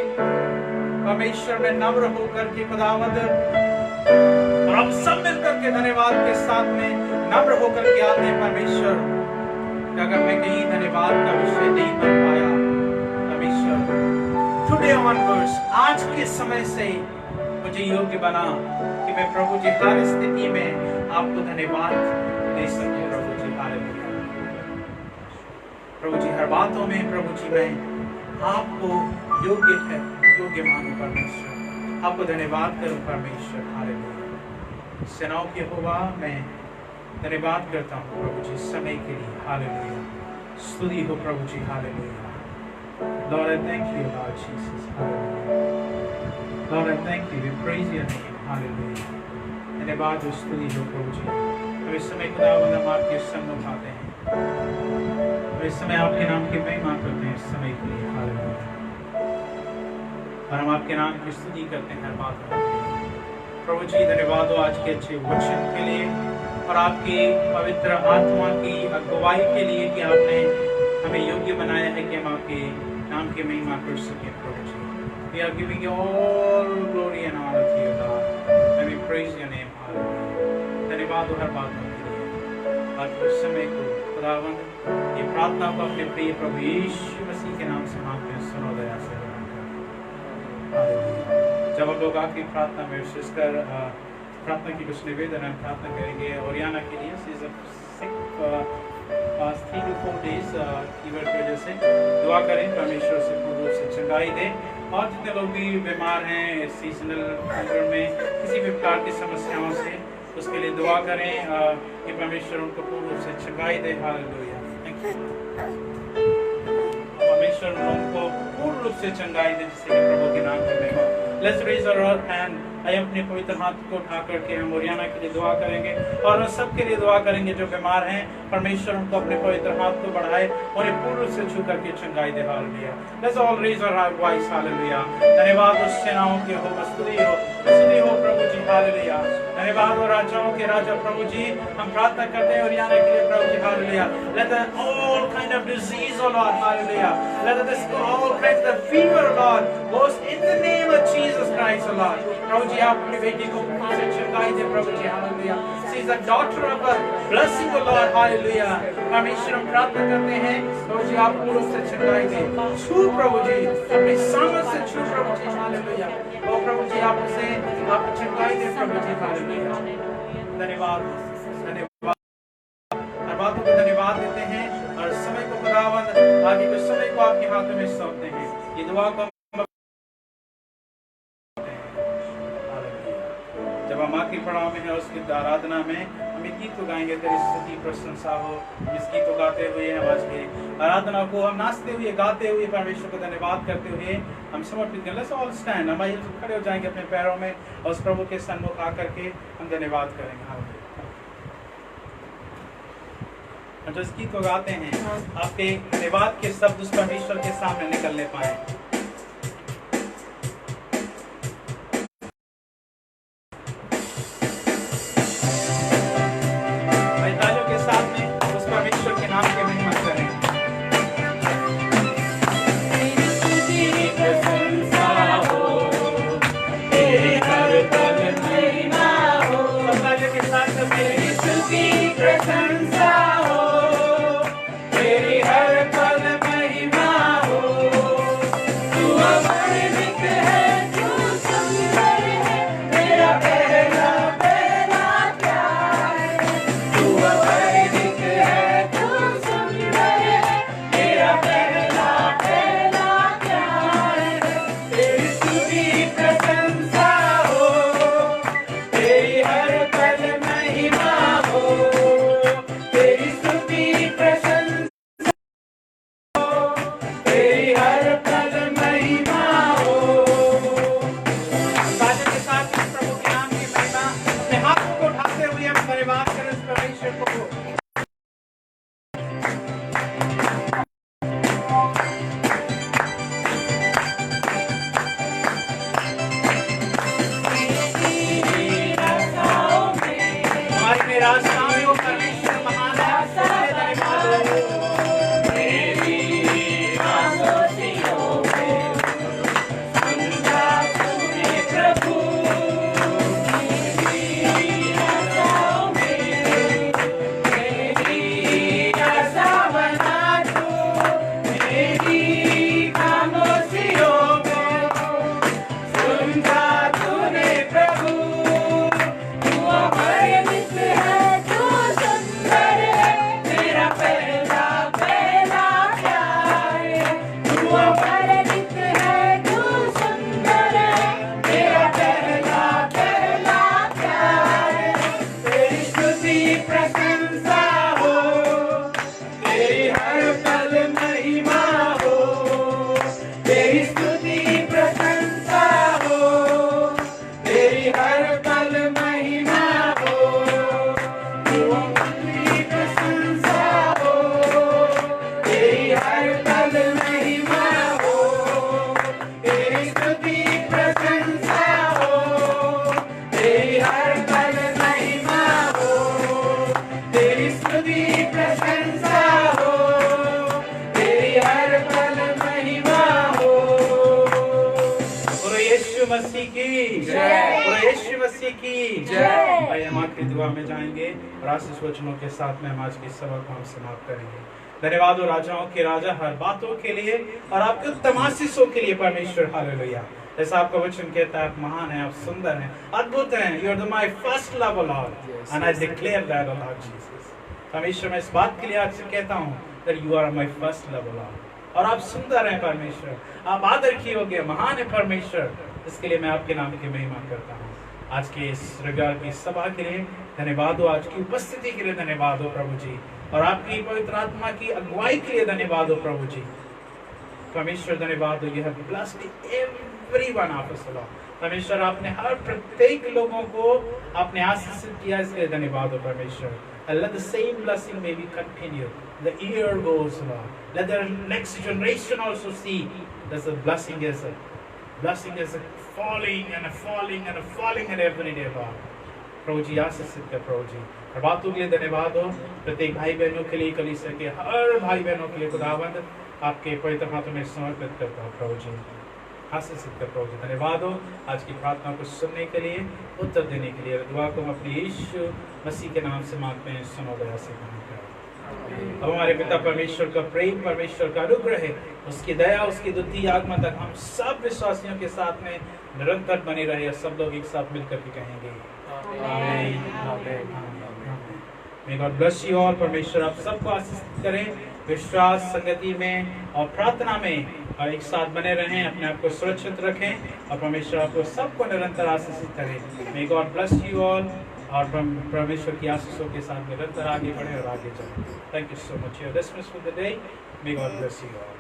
परमेश्वर में नम्र होकर के खुदावंद और आप सब मिलकर के धन्यवाद के साथ में नम्र होकर के आते हैं परमेश्वर। अगर मैं कहीं धन्यवाद का विषय नहीं बन पाया परमेश्वर, टुडे ऑनवर्ड्स आज के समय से मुझे योग्य बना कि मैं प्रभु जी हर स्थिति में आपको धन्यवाद दे सकूं। प्रभु जी हालेलुया। प्रभु जी हर बातों में प्रभु जी मैं आपको योग्य मानूं परमेश्वर, आपको धन्यवाद करूं परमेश्वर। हालेलुया। सेनाओं के यहोवा मैं धन्यवाद करता हूं प्रभु जी समय के लिए। हालेलुया। स्तुति हो प्रभु जी। Hallelujah. Lord, I thank you, Lord Jesus. Hallelujah. Lord, I thank you. We praise your name. Hallelujah. धन्यवाद और स्तुति हो प्रभु जी। अब इस समय खुदावंद हम आपके संग उठाते हैं और इस समय आपके नाम की महिमा करते हैं इस समय के लिए। हालेलुया। और हम आपके नाम की स्तुति करते हैं हर बात में। प्रभु जी धन्यवाद हो आज के अच्छे वचन के लिए और आपकी पवित्र आत्मा की अगुवाई के लिए कि आपने हमें योग्य बनाया है कि हम आपके नाम की महिमा कर सकें। प्रभु जी we are giving you all glory and honor to you, Lord, and we praise your name. Hallelujah. धन्यवाद हो हर बातों के लिए। आज के समय को खुदावंद ये प्रार्थना को अपने प्रिय प्रभु यीशु मसीह के नाम से मांगते हैं। सुनो दया से। हालेलुया। जब हम लोग आखिरी प्रार्थना में विशेषकर प्रार्थना की कुछ निवेदन हम प्रार्थना करेंगे ओरियाना के लिए। पास 3 to 4 days फीवर की वजह से दुआ करें परमेश्वर से पूर्ण रूप से चंगाई दे। और जितने लोग भी बीमार हैं सीजनल फीवर में किसी भी प्रकार की समस्याओं से, उसके लिए दुआ करें कि परमेश्वर उनको पूर्ण रूप से चंगाई दे। हालेलुया। Thank you. परमेश्वर उनको पूर्ण रूप से चंगाई दे जिससे कि प्रभु के नाम में महिमा। Let's raise our hand. आइए अपने पवित्र हाथ को उठा करके हम ओरियाना के लिए दुआ करेंगे और उन सब के लिए दुआ करेंगे जो बीमार हैं। परमेश्वर उनको अपने पवित्र हाथ को बढ़ाए, उन्हें पूर्ण रूप से छू करके चंगाई दे। Hallelujah. Let's all raise our voice. Hallelujah. धन्यवाद उस सेनाओं के हो, स्तुति हो प्रभु जी। हालेलुया। धन्यवाद हो राजाओं के राजा प्रभु जी। हम प्रार्थना करते हैं ओरियाना के लिए प्रभु जी। Hallelujah. Let all kind of disease, oh Lord, hallelujah. Let this all kind of fever, oh Lord, goes in the name of Jesus Christ, oh Lord. प्रभु जी आप अपनी बेटी को पूर्ण से चंगाई दे प्रभु जी। Hallelujah. She is a daughter of a blessing, oh Lord, hallelujah. परमेश्वर हम प्रार्थना करते हैं प्रभु जी आप पूर्ण से चंगाई दे। छू प्रभु जी अपनी सामर्थ से छू प्रभु जी। हालेलुया। ओ प्रभु जी आप उसे आप चंगाई दे प्रभु जी। हालेलुया। धन्यवाद धन्यवाद हर बातों को धन्यवाद देते हैं और समय को खुदावंद आगे के समय को आपके हाथों में सौंपते हैं। ये दुआ को जब हम आखिरी पड़ाव में है उसकी आराधना में हम एक गीत को गाएंगे, तेरी स्तुति प्रशंसा हो। इस गीत को गाते हुए हम आज की आराधना को हम नाचते हुए गाते हुए परमेश्वर को धन्यवाद करते हुए हम समर्पित करें। Let's all stand. हम आइए खड़े हो जाएंगे अपने पैरों में और उस प्रभु के सन्मुख आकर के हम धन्यवाद करेंगे। जो इस गीत को गाते हैं आपके धन्यवाद के शब्द उस परमेश्वर के सामने निकलने पाए। तालियों के साथ में उस परमेश्वर के नाम की महिमा करें। तेरी प्रशंसा हो, तेरे हर पल महिमा हो। तालियों के साथ में तेरी स्तुति प्रशंसा हो, तेरी हर पल महिमा हो। तेरी प्रशंसा हो, तेरी हर पल महिमा हो। बोलो यीशु मसीह की जय। बोलो यीशु मसीह की जय। आइए हम आखिरी दुआ में जाएंगे और आशीष वचनों के साथ में हम आज की सभा को हम समाप्त करेंगे। धन्यवाद हो राजाओं के राजा हर बातों के लिए और आपके उत्तम आशीषों के लिए परमेश्वर। हालेलुया। जैसा आपका वचन कहता है, आप महान हैं, आप सुंदर हैं, अद्भुत हैं। You are my first love lord and I declare that O lord Jesus. परमेश्वर मैं इस बात के लिए आपसे कहता हूँ that you are my first love lord. और आप सुंदर हैं परमेश्वर, आप आदर किए होगे, महान है परमेश्वर। इसके लिए मैं आपके नाम की महिमा करता हूँ। आज के इस रविवार की सभा के लिए धन्यवाद हो, आज की उपस्थिति के लिए धन्यवाद हो प्रभु जी, और आपकी पवित्र आत्मा की अगुवाई के लिए धन्यवाद हो प्रभु जी। परमेश्वर धन्यवाद हो, यह blessed everyone of us Lord. परमेश्वर आपने हर प्रत्येक लोगों को आपने आशीषित किया, इसलिए धन्यवाद हो परमेश्वर। And let the same blessing may be continued. The year goes, Lord. Let the next generation also see that the blessing is falling and falling and falling and every day, Lord. प्रभु जी आशीषित कर प्रभु जी, और बातों के लिए धन्यवाद हो। प्रत्येक भाई बहनों के लिए, कलीसिया के हर भाई बहनों के लिए खुदावंद आपके पवित्र हाथों में समर्पित करता हूँ प्रभु जी। आशीषित कर प्रभु जी। धन्यवाद हो आज की प्रार्थना को सुनने के लिए, उत्तर देने के लिए। दुआ को हम अपने यीशु मसीह के नाम से मांगते हैं, सुनो दया से अब हमारे पिता परमेश्वर का प्रेम, परमेश्वर का अनुग्रह है, उसकी दया, उसकी द्वितीय आगमन तक हम सब विश्वासियों के साथ में निरंतर बने रहे। सब लोग एक साथ मिलकर के कहेंगे आमीन, आमीन, आमीन। May God bless you all। परमेश्वर आप सबको आशीष करें, विश्वास, संगति में और प्रार्थना में और एक साथ बने रहें, अपने आप को सुरक्षित रखें और परमेश्वर आपको सबको निरंतर आशीषित करें। May God bless you all और परमेश्वर की आशीषों के साथ निरंतर आगे बढ़े और आगे चलें। Thank you so much। You are dismissed for the day। May God bless you all।